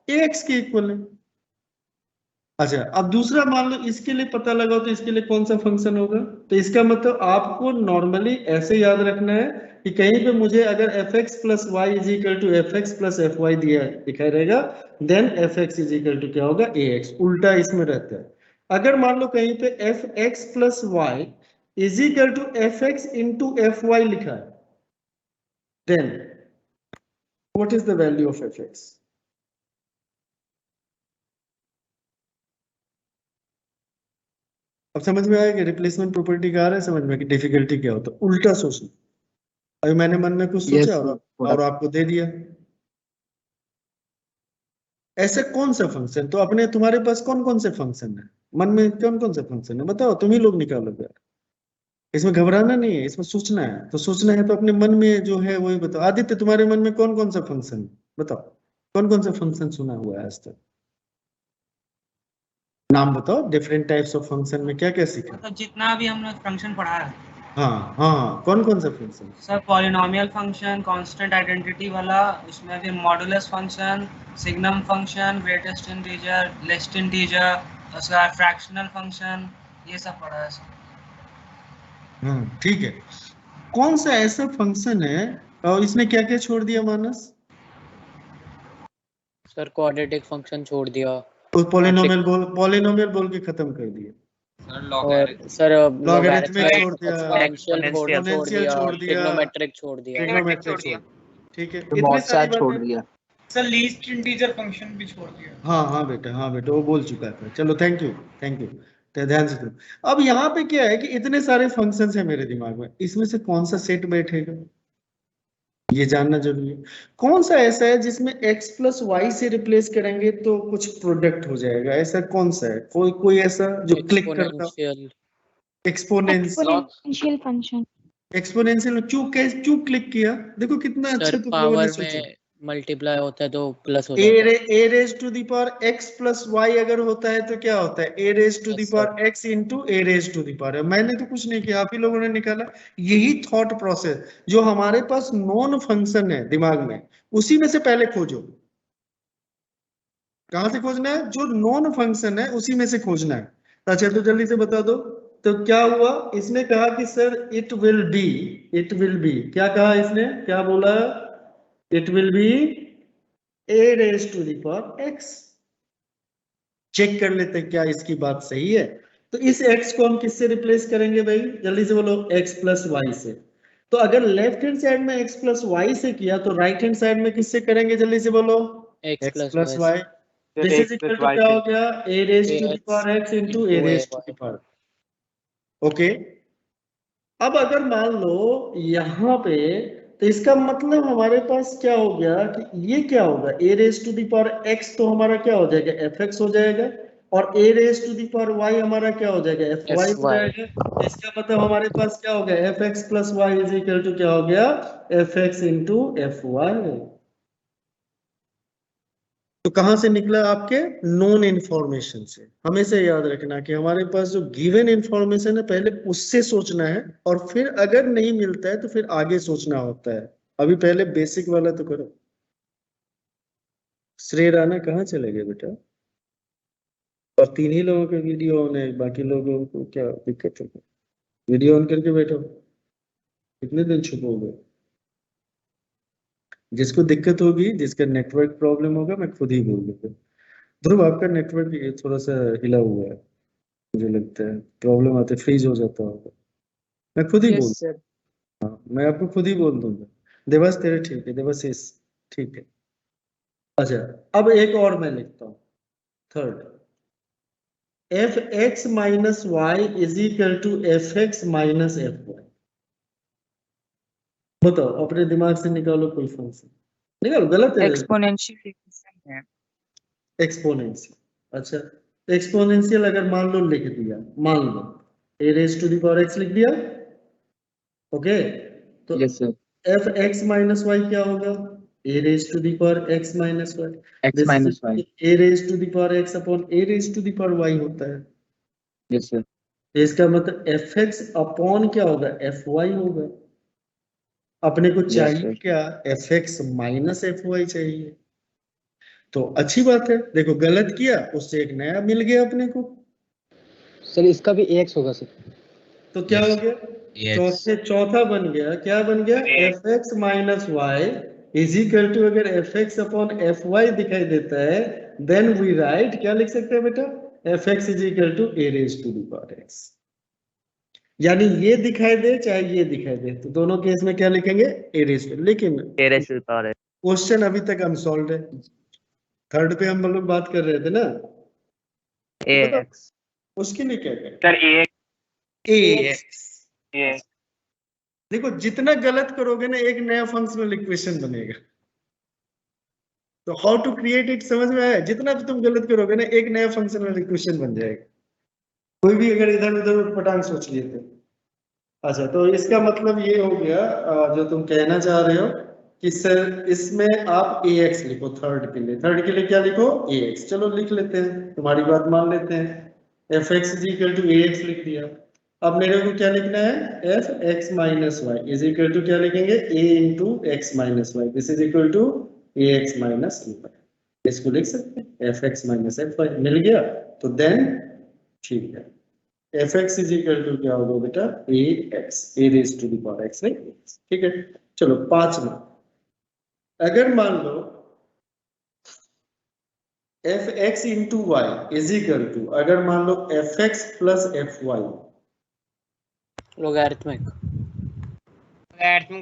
[SPEAKER 1] ए एक्स के इक्वल है। अच्छा अब दूसरा मान लो इसके लिए पता लगाओ तो इसके लिए कौन सा फंक्शन होगा, तो इसका मतलब आपको नॉर्मली ऐसे याद रखना है कि कहीं पे मुझे अगर F x plus Y is equal to f x plus F y दिया दिखाई रहेगा, then f x is equal to क्या होगा, ए एक्स, उल्टा इसमें रहता है। अगर मान लो कहीं पे f x plus Y is equal to f x into f y लिखा है, then what is the value of f x? अब समझ में आया कि रिप्लेसमेंट प्रॉपर्टी का आ रहा है समझ में कि डिफिकल्टी क्या होता है, उल्टा सोचना। अभी मैंने मन में कुछ सोचा और आपको दे दिया। ऐसे कौन सा फंक्शन, तो अपने तुम्हारे पास कौन कौन से फंक्शन है, मन में कौन कौन से फंक्शन है बताओ, तुम ही लोग निकालो यार। इसमें घबराना नहीं है, इसमें सोचना है, तो सोचना है तो अपने मन में जो है वही बताओ। आदित्य तुम्हारे मन में कौन कौन सा फंक्शन है बताओ, कौन कौन सा फंक्शन सुना हुआ है आज तक, नाम बताओ। डिफरेंट टाइप्स ऑफ फंक्शन में क्या क्या सीखा?
[SPEAKER 7] मतलब जितना भी हमने फंक्शन पढ़ा है
[SPEAKER 1] हाँ हाँ, कौन कौन सा function?
[SPEAKER 7] Sir, polynomial function, constant identity वाला, उसमें भी modulus function, signum function, greatest integer, least integer, उसका फ्रैक्शनल फंक्शन, ये सब पढ़ा है सर।
[SPEAKER 1] हाँ ठीक है। कौन सा ऐसा फंक्शन है और इसने क्या क्या छोड़ दिया मानस?
[SPEAKER 4] सर क्वाड्रेटिक फंक्शन छोड़ दिया,
[SPEAKER 1] तो पॉलिनोमियल बोल के खत्म कर दिया।
[SPEAKER 4] और सर
[SPEAKER 1] लॉगरिथमिक छोड़ दिया,
[SPEAKER 4] एक्सपोनेंशियल छोड़
[SPEAKER 1] एक्सपोनेंशियल
[SPEAKER 4] दिया,
[SPEAKER 1] छोड़ दिया,
[SPEAKER 4] ट्रिग्नोमेट्रिक छोड़ दिया।
[SPEAKER 1] ट्रिग्नोमेट्रिक छोड़, ठीक है,
[SPEAKER 6] तो
[SPEAKER 1] इतने
[SPEAKER 6] बहुत
[SPEAKER 1] सारी
[SPEAKER 6] सारा छोड़
[SPEAKER 1] बातें।
[SPEAKER 6] दिया।
[SPEAKER 7] सर लीस्ट इंटीजर फंक्शन भी छोड़ दिया।
[SPEAKER 1] हाँ हाँ बेटा, हाँ बेटा वो बोल चुका है। चलो थैंक यू, थैंक यू, तो ध्यान से दो। अब यहाँ पे क्या है कि इतने सारे फंक्शंस हैं मेरे दिमाग में, इसमें से कौन सा सेट बैठेगा ये जानना जरूरी है। कौन सा ऐसा है जिसमें x प्लस वाई से रिप्लेस करेंगे तो कुछ प्रोडक्ट हो जाएगा, ऐसा कौन सा है? कोई कोई ऐसा जो क्लिक करता,
[SPEAKER 4] एक्सपोनेंशियल
[SPEAKER 3] एक्सपोनेंशियल फंक्शन।
[SPEAKER 1] एक्सपोनेंशियल क्यों क्लिक किया? देखो कितना अच्छा
[SPEAKER 4] सर
[SPEAKER 1] तुम लोगों ने
[SPEAKER 4] पावर
[SPEAKER 1] सोचा।
[SPEAKER 4] में मल्टीप्लाई होता है तो प्लस हो जाता है।
[SPEAKER 1] A raise to the power x plus Y अगर होता है तो क्या होता है, A raise to the
[SPEAKER 4] Yes,
[SPEAKER 1] power x into A raise to the power. मैंने तो कुछ नहीं किया, आप ही लोगों ने निकाला। यही थॉट प्रोसेस, जो हमारे पास नॉन फंक्शन है दिमाग में, उसी में से पहले खोजो। कहां से खोजना है? जो नॉन फंक्शन है उसी में से खोजना है। अच्छा तो जल्दी से बता दो, तो क्या हुआ? इसने कहा कि सर इट विल बी, क्या कहा इसने, क्या बोला? It will be a raise to the power x. Check कर लेते हैं क्या इसकी बात सही है। तो इस x को हम किससे रिप्लेस करेंगे भाई, जल्दी से बोलो, x प्लस वाई से। तो अगर लेफ्ट हैंड साइड में x प्लस वाई से किया तो राइट हैंड साइड में किससे करेंगे, जल्दी से बोलो,
[SPEAKER 4] x
[SPEAKER 1] plus Y. This is equal to क्या हो गया, a raise to the power x into a raise to the power. Okay, अब अगर मान लो यहाँ पे, तो इसका मतलब हमारे पास क्या हो गया कि ये क्या होगा, a raise to the power x तो हमारा क्या हो जाएगा, fx हो जाएगा, और a raise to the power y हमारा क्या हो जाएगा, fy हो जाएगा। इसका मतलब हमारे पास क्या हो गया, fx plus y is equal to क्या हो गया, fx इंटू fy। तो कहां से निकला, आपके नॉन इन्फॉर्मेशन से। हमेशा याद रखना कि हमारे पास जो गिवन इन्फॉर्मेशन है पहले उससे सोचना है, और फिर अगर नहीं मिलता है तो फिर आगे सोचना होता है। अभी पहले बेसिक वाला तो करो। श्रेय राणा कहाँ चले गए बेटा? और 3 ही लोगों के वीडियो ऑन है, बाकी लोगों को क्या दिक्कत है? वीडियो ऑन करके बैठो, कितने दिन छुपोगे? जिसको दिक्कत होगी, जिसका नेटवर्क प्रॉब्लम होगा, मैं खुद ही बोल दूंगा। ध्रुव आपका नेटवर्क थोड़ा सा हिला हुआ है, मुझे लगता है प्रॉब्लम आते फ्रीज हो जाता होगा। मैं खुद ही बोल, हाँ मैं आपको खुद ही बोल दूंगा। देवस तेरे ठीक है, देवशीष ठीक है। अच्छा अब एक और मैं लिखता हूँ third, f x minus Y is equal to f x minus F y. बताओ अपने दिमाग से निकालो कोई फंक्शन, निकालो, गलत है
[SPEAKER 5] एक्सपोनेंशियल इक्वेशन है।
[SPEAKER 1] एक्सपोनेंशियल। अच्छा एक्सपोनेंशियल अगर मान लो लिख दिया, मान लो A raise to the power X लिख दिया, ओके, तो
[SPEAKER 2] yes sir,
[SPEAKER 1] F x minus Y क्या होगा, A raise to the power X minus Y,
[SPEAKER 2] X minus Y,
[SPEAKER 1] A raise to the power X upon A raise to the power Y होता है।
[SPEAKER 2] Yes sir,
[SPEAKER 1] तो इसका मतलब F X upon क्या होगा, F Y होगा। अपने को चाहिए
[SPEAKER 2] sir.
[SPEAKER 1] क्या, f x minus F y चाहिए। तो अच्छी बात है, देखो गलत किया उससे एक नया मिल गया अपने को।
[SPEAKER 8] सर इसका भी एक्स होगा सर।
[SPEAKER 1] तो क्या हो गया, चौथा बन गया, क्या बन गया, F x minus Y is equal to, अगर F X upon F Y दिखाई देता है देन वी राइट, क्या लिख सकते हैं बेटा, f x is equal to a raise to the power x. यानी ये दिखाई दे चाहे ये दिखाई दे, तो दोनों केस में क्या लिखेंगे, ए रेज टू। लेकिन
[SPEAKER 4] A raise to the power X.
[SPEAKER 1] Question अभी तक अनसॉल्व है, थर्ड पे हम लोग बात कर रहे थे ना,
[SPEAKER 4] ए
[SPEAKER 1] बताओ
[SPEAKER 4] एक्स
[SPEAKER 1] उसके लिए क्या करें,
[SPEAKER 2] सर ए
[SPEAKER 1] ए देखो जितना गलत करोगे ना एक नया फंक्शनल इक्वेशन बनेगा। तो हाउ टू क्रिएट इट समझ में आया, जितना भी तुम गलत करोगे ना एक नया फंक्शनल इक्वेशन बन जाएगा, कोई भी अगर इधर उधर पटांग सोच लिए थे। अच्छा तो इसका मतलब ये हो गया, जो तुम कहना चाह रहे हो कि सर इसमें आप ए एक्स लिखो, थर्ड के लिए क्या लिखो, ए एक्स। चलो लिख लेते हैं, तुम्हारी बात मान लेते हैं, F x is equal to A X लिख दिया। अब मेरे को क्या लिखना है, F x minus Y is equal to क्या लिखेंगे, A into X minus Y, this is equal to A X minus A Y. इसको लिख सकते हैं F x minus F Y, मिल गया। तो देन ठीक है, F x is equal to क्या होगा बेटा, A X, A raise to the power X, नहीं, ठीक है। चलो पांचवा, अगर मान लो F x into Y is equal to, अगर मान लो F x plus F Y,
[SPEAKER 4] logarithmic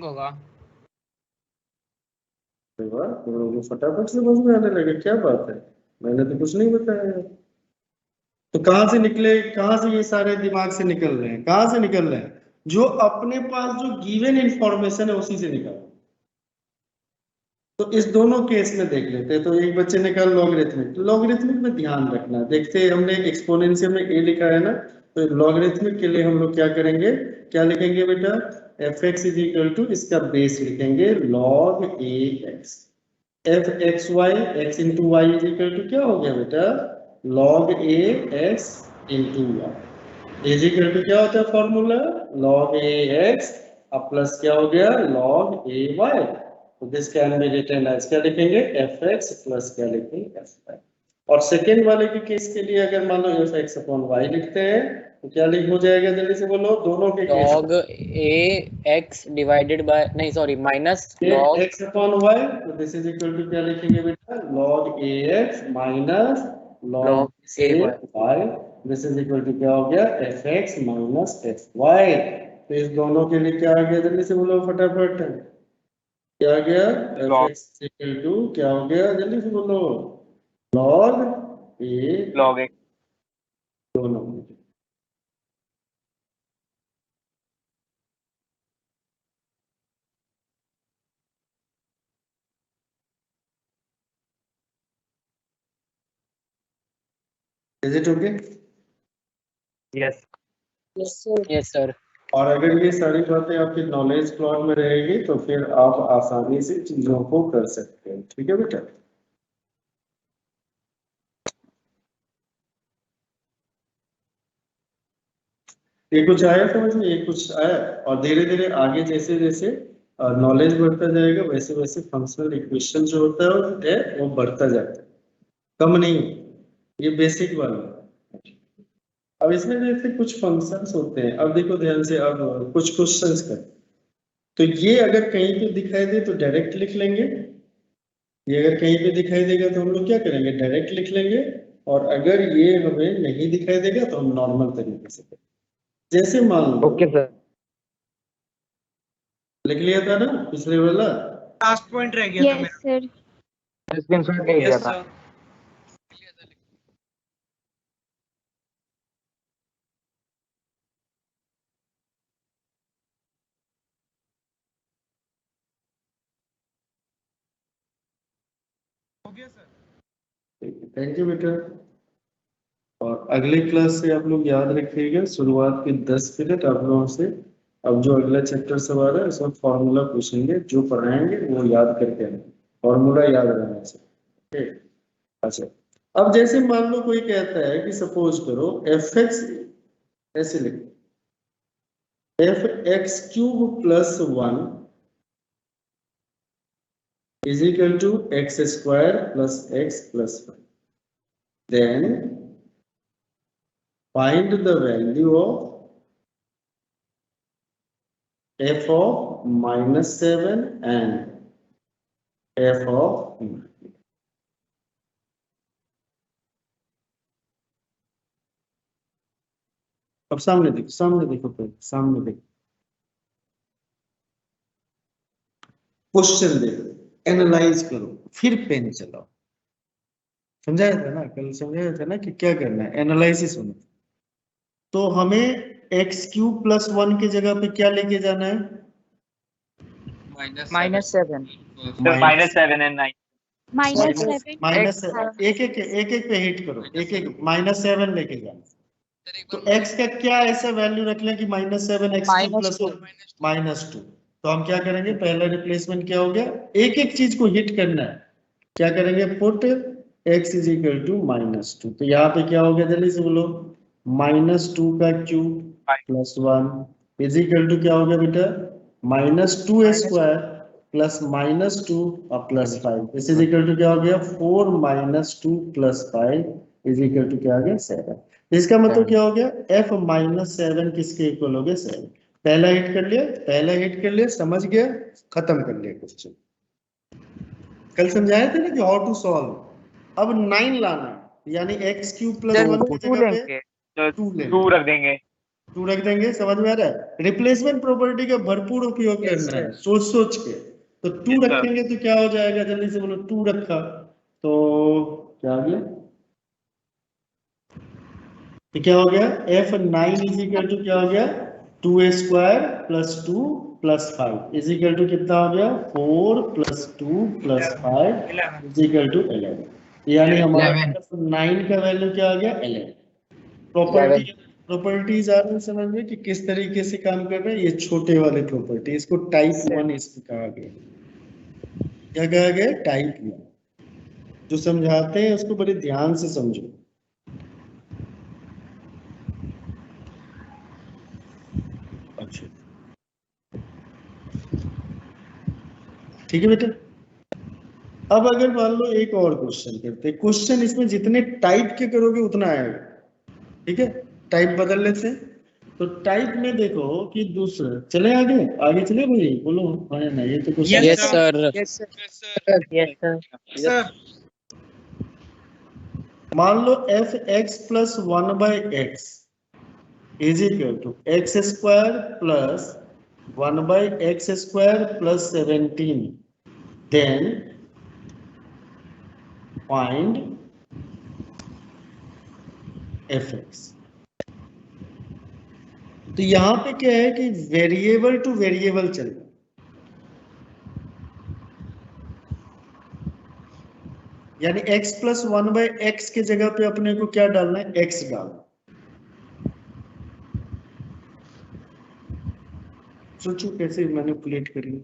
[SPEAKER 2] होगा।
[SPEAKER 1] तुम लोगों को फटाफट समझ में आने लगे, क्या बात है, मैंने तो कुछ नहीं बताया। तो कहां से निकले, कहां से ये सारे दिमाग से निकल रहे हैं, कहां से निकल रहे हैं, जो अपने पास जो गिवन इंफॉर्मेशन है उसी से निकल। तो इस दोनों केस में देख लेते हैं। तो एक बच्चे ने कहा लॉगरिथमिक, लॉगरिथमिक में ध्यान रखना, देखते हैं हमने एक्सपोनेंशियल में ए लिखा है ना, तो लॉगरिथमिक के लिए हम लोग क्या करेंगे, क्या लिखेंगे बेटा, f x is equal to, इसका बेस लिखेंगे log A x, f x y, x into Y is equal to क्या हो गया बेटा, log A x into Y is equal to क्या होता है फॉर्मूला, लॉग ए एक्स अब प्लस क्या हो गया, लॉग ए वाई। तो this can be written as, क्या लिखेंगे, एफ एक्स प्लस क्या लिखेंगे, एफ वाई। और सेकेंड वाले के केस के लिए अगर मान लो एफ एक्स अपॉन वाई लिखते हैं तो क्या लिख हो जाएगा, जल्दी से बोलो, दोनों के case
[SPEAKER 4] log A X divided by, नहीं sorry, minus log
[SPEAKER 1] X upon Y, तो दिस इज इक्वल टू क्या लिखेंगे बेटा, log A X minus log A Y, this is equal to क्या हो गया, F x minus F Y. तो इस दोनों के लिए क्या आ गया, जल्दी से बोलो फटाफट, क्या आ गया, एफ एक्स इक्वल टू क्या हो गया, जल्दी से बोलो, लॉग ए दोनों। Is it okay?
[SPEAKER 4] Yes yes sir.
[SPEAKER 1] और अगर ये सारी बातें आपकी नॉलेज प्लॉट में रहेगी तो फिर आप आसानी से चीजों को कर सकते हैं, ठीक है बेटा। ये कुछ आया समझ में, ये कुछ आया, और धीरे धीरे आगे जैसे जैसे नॉलेज बढ़ता जाएगा वैसे वैसे फंक्शनल इक्वेशन जो होता है वो बढ़ता जाता है, कम नहीं। ये बेसिक वाला है। अब इसमें जैसे कुछ फंक्शंस होते हैं, अब देखो ध्यान से, अब कुछ क्वेश्चंस कर, तो ये अगर कहीं पे दिखाई दे तो डायरेक्ट लिख लेंगे, ये अगर कहीं पे दिखाई देगा तो हम लोग क्या करेंगे, डायरेक्ट लिख लेंगे, और अगर ये हमें नहीं दिखाई देगा तो हम नॉर्मल तरीके से करेंगे। जैसे मान लो
[SPEAKER 8] ओके सर।
[SPEAKER 1] लिख लिया था ना पिछले वाला?
[SPEAKER 7] लास्ट पॉइंट रह गया था
[SPEAKER 3] यस सर।
[SPEAKER 4] स्क्रीनशॉट ले लिया
[SPEAKER 7] मेरा।
[SPEAKER 4] था।
[SPEAKER 7] Yes, sir. हो गया सर।
[SPEAKER 1] थैंक यू बेटा। और अगले क्लास से आप लोग याद रखिएगा, शुरुआत के 10 मिनट आप लोगों से अब जो अगला चैप्टर सब आ रहा है उसमें फॉर्मूला पूछेंगे, जो पढ़ाएंगे वो याद करके आना, फॉर्मूला याद रहना चाहिए। ठीक। अच्छा, अब जैसे मान लो कोई कहता है कि सपोज करो एफ एक्स, ऐसे लिखो F x cube plus 1 is equal to x square plus x plus 1. Then find the value of f of minus 7 and f of 9. अब सामने देखो, सामने देखो, पहले सामने देखो, क्वेश्चन देखो, एनालाइज करो, फिर पेन चलाओ। समझाया था ना, कल समझाया था ना कि क्या करना है, एनालिसिस होना। तो हमें एक्स क्यूब प्लस 1 की जगह पे क्या लेके जाना है?
[SPEAKER 4] -7
[SPEAKER 2] -7 and 9।
[SPEAKER 3] -7
[SPEAKER 1] माइनस एक एक पे हिट करो, एक एक -7 लेके जाना। तो x का क्या ऐसा वैल्यू रख लें कि -7 x क्यूब प्लस -2। तो हम क्या करेंगे, पहला रिप्लेसमेंट क्या हो गया, एक एक चीज को हिट करना है। क्या करेंगे, put x is equal to -2। तो यहाँ पे क्या हो गया, जल्दी से बोलो, -2 का cube plus 1 is equal to क्या हो गया बेटा, -2 स्क्वायर प्लस -2 और plus 5। This is equal to क्या हो गया, 4 -2 प्लस 5 इज इक्वल टू क्या हो गया, 7। इसका मतलब क्या हो गया, f -7 किसके इक्वल हो गया, 7। पहला हिट कर लिया, पहला हिट कर लिया, समझ गया, खत्म कर लिया क्वेश्चन। कल समझाया था ना कि हाउ टू सॉल्व। अब 9 लाना, यानी x क्यूब प्लस 1 की जगह पे 2
[SPEAKER 2] रख देंगे।
[SPEAKER 1] 2 रख देंगे। समझ में आ रहा है? रिप्लेसमेंट प्रॉपर्टी का भरपूर उपयोग करना है, सोच सोच के। तो 2 रखेंगे तो क्या हो जाएगा, जल्दी से बोलो, 2 रखा तो क्या आ गया, तो क्या हो गया, f9 इज इक्वल टू क्या हो गया, 2a square plus 2 plus 5 is equal to कितना हो गया, 4 plus 2 plus 5 is equal to 11। यानी हमारा 9 का वैल्यू क्या आ गया, 11। प्रॉपर्टीज आ रहे हैं समझ में कि किस तरीके से काम कर रहे हैं। ये छोटे वाले प्रॉपर्टी, इसको टाइप 1 इसको कहा गया। क्या कहा गया, टाइप 1। जो समझाते हैं उसको बड़े ध्यान से समझो। अच्छा, ठीक है बेटा। अब अगर मान लो एक और क्वेश्चन करते हैं, क्वेश्चन इसमें जितने टाइप के करोगे उतना आएगा, ठीक है, टाइप बदल लेते हैं। तो टाइप में देखो कि दूसरा, चले आगे आगे चले भाई, बोलो हाँ ना, ये तो question.
[SPEAKER 4] Yes sir, yes sir.
[SPEAKER 1] मान लो F x plus 1/x is equal to x square plus 1/x square plus 17। Then find fx। तो यहां पे क्या है कि वेरिएबल टू वेरिएबल चल रहा है, यानी x प्लस 1/x के जगह पे अपने को क्या डालना है, x डालना। सोचो कैसे मैनिपुलेट करेंगे।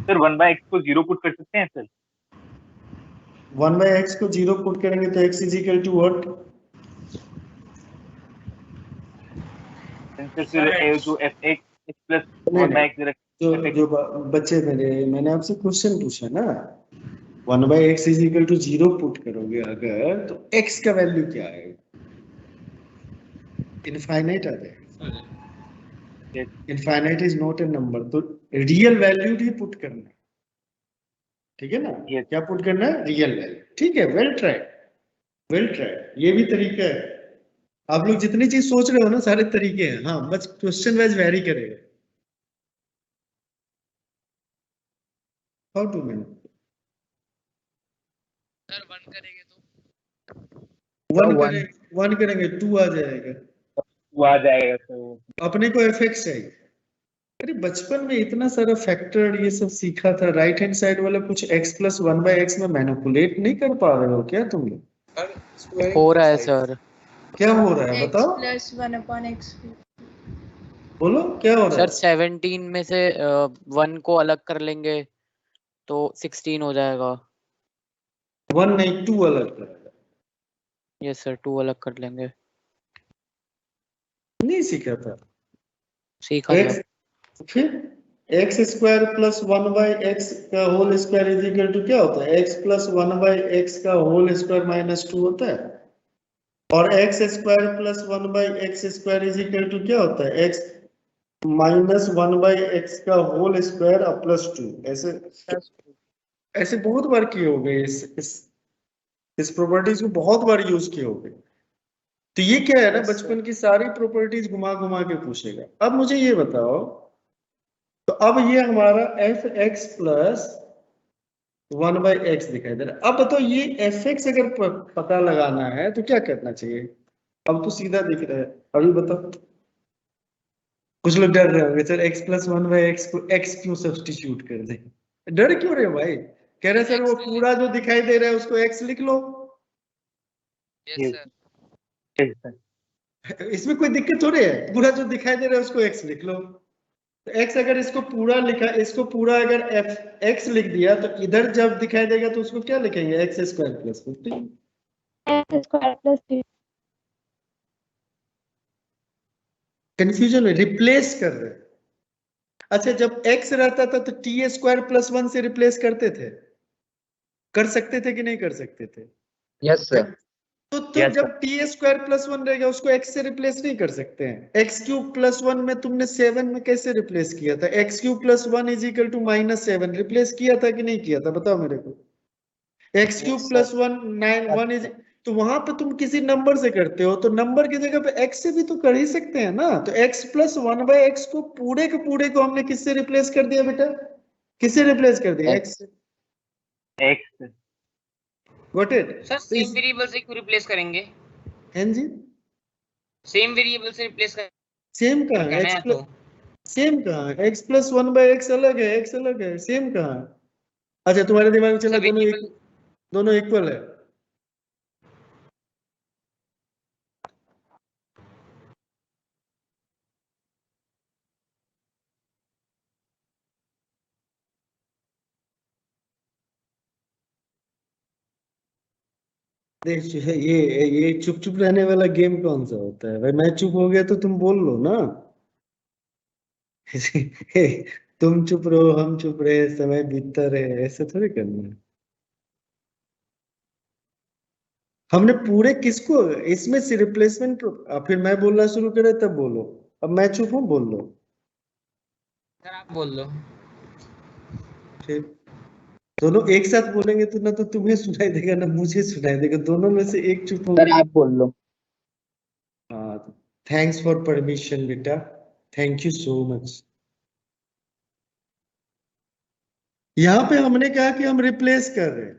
[SPEAKER 2] सर 1/x को 0 पुट कर सकते हैं सर।
[SPEAKER 1] 1/x को 0 पुट करेंगे तो x is equal to what,
[SPEAKER 2] जो fx प्लस 1/x
[SPEAKER 1] जो बच्चे मैंने आपसे क्वेश्चन पूछा ना, 1/x is equal to 0 put करोगे अगर, तो x का वैल्यू क्या आएगा, इनफाइनाइट आ जाएगा। Infinite is not a number, तो रियल वैल्यू ही पुट करना है, ठीक है ना। क्या पुट करना है, रियल वैल्यू। ठीक है, वेल ट्राइड, वेल ट्राइड। ये भी तरीका है, आप लोग जितनी चीज सोच रहे हो ना सारे तरीके हैं, हाँ बस क्वेश्चन वाइज वेरी करेगा। हाउ टू मैन
[SPEAKER 4] सर 1 करेंगे तो
[SPEAKER 1] 1 करेंगे 2 आ जाएगा,
[SPEAKER 9] वो आ जाएगा तो
[SPEAKER 1] अपने को एफएक्स चाहिए। अरे बचपन में इतना सारा फैक्टर ये सब सीखा था, राइट हैंड साइड वाला कुछ x प्लस 1/x में मैनिपुलेट नहीं कर पा रहे हो क्या तुम लोग?
[SPEAKER 4] हो रहा है सर।
[SPEAKER 1] क्या हो रहा है बताओ,
[SPEAKER 10] प्लस 1/x
[SPEAKER 1] बोलो क्या हो रहा
[SPEAKER 4] सर
[SPEAKER 1] है?
[SPEAKER 4] 17 में से 1 को अलग कर लेंगे तो 16 हो जाएगा।
[SPEAKER 1] 1 नहीं 2 अलग करेगा।
[SPEAKER 4] यस सर 2 अलग कर लेंगे।
[SPEAKER 1] नहीं सीखा था।
[SPEAKER 4] सीखा
[SPEAKER 1] x
[SPEAKER 4] सर।
[SPEAKER 1] फिर x स्क्वायर प्लस 1/x का whole square is equal to क्या होता है? x प्लस 1/x का होल स्क्वायर माइनस 2 होता है। और x square plus 1/x square is equal to क्या होता है? x माइनस 1/x का होल स्क्वायर प्लस 2। ऐसे बहुत बार किए हो गए, इस प्रॉपर्टीज को बहुत बार यूज किए हो गए। तो ये क्या है ना, बचपन की सारी प्रॉपर्टीज घुमा घुमा के पूछेगा। अब मुझे ये बताओ, तो अब ये हमारा एफ एक्स प्लस 1/x दिखाई दे रहा है। अब बताओ ये एफ एक्स अगर पता लगाना है तो क्या करना चाहिए? अब तो सीधा दिख रहा है, अभी बताओ। कुछ लोग डर रहे होंगे सर x प्लस 1/x को x क्यों सब्स्टिट्यूट कर दे? डर क्यों रहे हो भाई? कह रहे सर वो पूरा जो दिखाई दे रहा है उसको x लिख लो।
[SPEAKER 4] Yes sir.
[SPEAKER 1] इसमें कोई दिक्कत थोड़ी है, पूरा जो दिखाई दे रहा है उसको x लिख लो। तो x अगर इसको पूरा लिखा, इसको पूरा अगर x लिख दिया तो इधर जब दिखाई देगा तो उसको क्या लिखेंगे? x square plus 15।
[SPEAKER 3] x square plus 3।
[SPEAKER 1] Confusion में रिप्लेस कर रहे हैं। अच्छा जब x रहता था तो t स्क्वायर प्लस 1 से रिप्लेस करते थे, कर सकते थे कि नहीं कर सकते थे?
[SPEAKER 8] Yes sir.
[SPEAKER 1] तो जब t स्क्वायर प्लस 1 रहेगा उसको x से रिप्लेस नहीं कर सकते हैं। x क्यूब प्लस 1 में तुमने 7 में कैसे रिप्लेस किया था? x cube plus 1 is equal to -7 replace किया था कि नहीं किया था? बताओ मेरे को। x क्यूब प्लस 1 1 इज, तो वहां पे तुम किसी नंबर से करते हो तो नंबर की जगह पे x से भी तो कर ही सकते हैं ना। तो x प्लस 1/x को पूरे के पूरे को हमने किससे रिप्लेस कर दिया बेटा? किससे रिप्लेस कर दिया? x से।
[SPEAKER 9] x
[SPEAKER 1] got it
[SPEAKER 2] sir same variable से क्यों रिप्लेस करेंगे?
[SPEAKER 1] हैं जी,
[SPEAKER 2] सेम वेरिएबल से रिप्लेस कर
[SPEAKER 1] सेम कहाँ है?
[SPEAKER 2] करना है तो
[SPEAKER 1] सेम कहाँ है? x प्लस 1/x अलग है, x अलग है, सेम कहाँ है? अच्छा तुम्हारे दिमाग में चला दोनों इक्वल है। देख ये चुप चुप रहने वाला गेम कौन सा होता है भाई? मैं चुप हो गया तो तुम बोल लो ना। तुम चुप रहो हम चुप रहे समय बीतता रहे, ऐसे थोड़ी करना है। हमने पूरे किसको इसमें से रिप्लेसमेंट, फिर मैं बोलना शुरू करे तब बोलो। अब मैं चुप हूँ, बोल लो।
[SPEAKER 2] सर आप बोल लो।
[SPEAKER 1] फिर दोनों एक साथ बोलेंगे तो ना तो तुम्हें सुनाई देगा ना मुझे सुनाई देगा, दोनों में से एक चुप हो।
[SPEAKER 8] सर आप बोल लो।
[SPEAKER 1] हाँ थैंक्स फॉर परमिशन बेटा, थैंक यू सो मच। यहाँ पे हमने कहा कि हम रिप्लेस कर रहे हैं।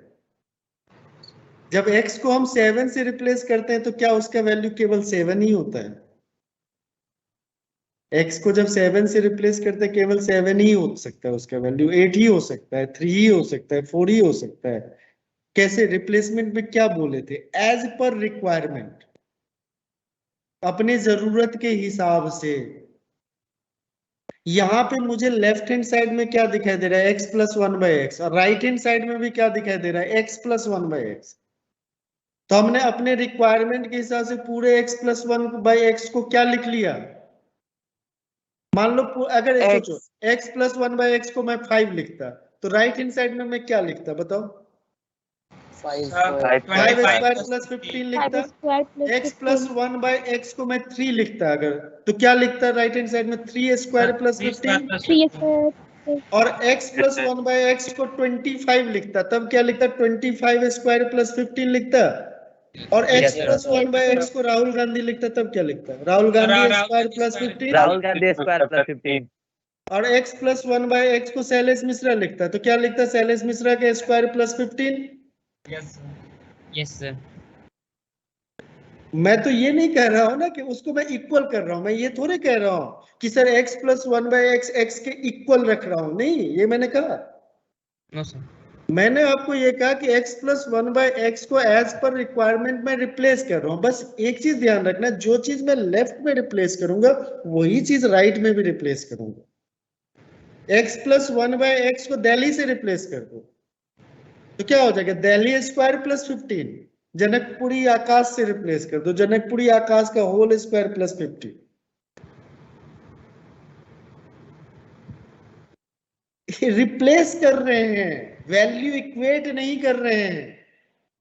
[SPEAKER 1] जब x को हम 7 से रिप्लेस करते हैं तो क्या उसका वैल्यू केवल 7 ही होता है? x को जब 7 से रिप्लेस करते हैं केवल 7 ही हो सकता है, उसका वैल्यू 8 ही हो सकता है, 3 ही हो सकता है, 4 ही हो सकता है। कैसे? रिप्लेसमेंट में क्या बोले थे? एज पर रिक्वायरमेंट, अपने जरूरत के हिसाब से। यहाँ पे मुझे लेफ्ट हैंड साइड में क्या दिखाई दे रहा है? x प्लस 1/x, और राइट हैंड साइड में भी क्या दिखाई दे रहा है? x plus 1/x। तो हमने अपने रिक्वायरमेंट के हिसाब से पूरे x प्लस 1/x को क्या लिख लिया? मान लो अगर सोचो x प्लस 1/x को मैं 5 लिखता तो राइट हैंड साइड में मैं क्या लिखता बताओ?
[SPEAKER 8] 5
[SPEAKER 1] स्क्वायर प्लस 15 लिखता। x प्लस 1/x को मैं 3 लिखता अगर, तो क्या लिखता राइट हैंड साइड में? 3 स्क्वायर प्लस 15।
[SPEAKER 3] 3 स्क्वायर
[SPEAKER 1] और x प्लस 1/x को 25 लिखता, तब क्या लिखता? 25 स्क्वायर प्लस 15 लिखता। और x
[SPEAKER 2] Yes, sir.
[SPEAKER 1] Plus 1/x को राहुल गांधी लिखता तब क्या लिखता? Rahul Gandhi square plus 15
[SPEAKER 8] Rahul Gandhi square plus 15
[SPEAKER 1] और x प्लस 1/x को शैलेश मिश्रा लिखता तो क्या लिखता? शैलेश मिश्रा के स्क्वायर प्लस 15।
[SPEAKER 2] Yes, sir.
[SPEAKER 1] मैं तो ये नहीं कह रहा हूं ना कि उसको मैं इक्वल कर रहा हूं, मैं ये थोड़े कह रहा हूं कि sir x plus 1/x x के इक्वल रख रहा हूं, नहीं, ये मैंने कहा।
[SPEAKER 2] No, sir.
[SPEAKER 1] मैंने आपको ये कहा कि x प्लस 1/x को एज पर रिक्वायरमेंट में रिप्लेस कर रहा हूं। बस एक चीज ध्यान रखना, जो चीज मैं लेफ्ट में रिप्लेस करूंगा वही चीज राइट में भी रिप्लेस करूंगा। x प्लस 1/x को दिल्ली से रिप्लेस कर दो तो क्या हो जाएगा? Delhi square plus 15। जनकपुरी आकाश से रिप्लेस कर दो, जनकपुरी आकाश का होल स्क्वायर प्लस 50। रिप्लेस कर रहे हैं, वैल्यू इक्वेट नहीं कर रहे हैं।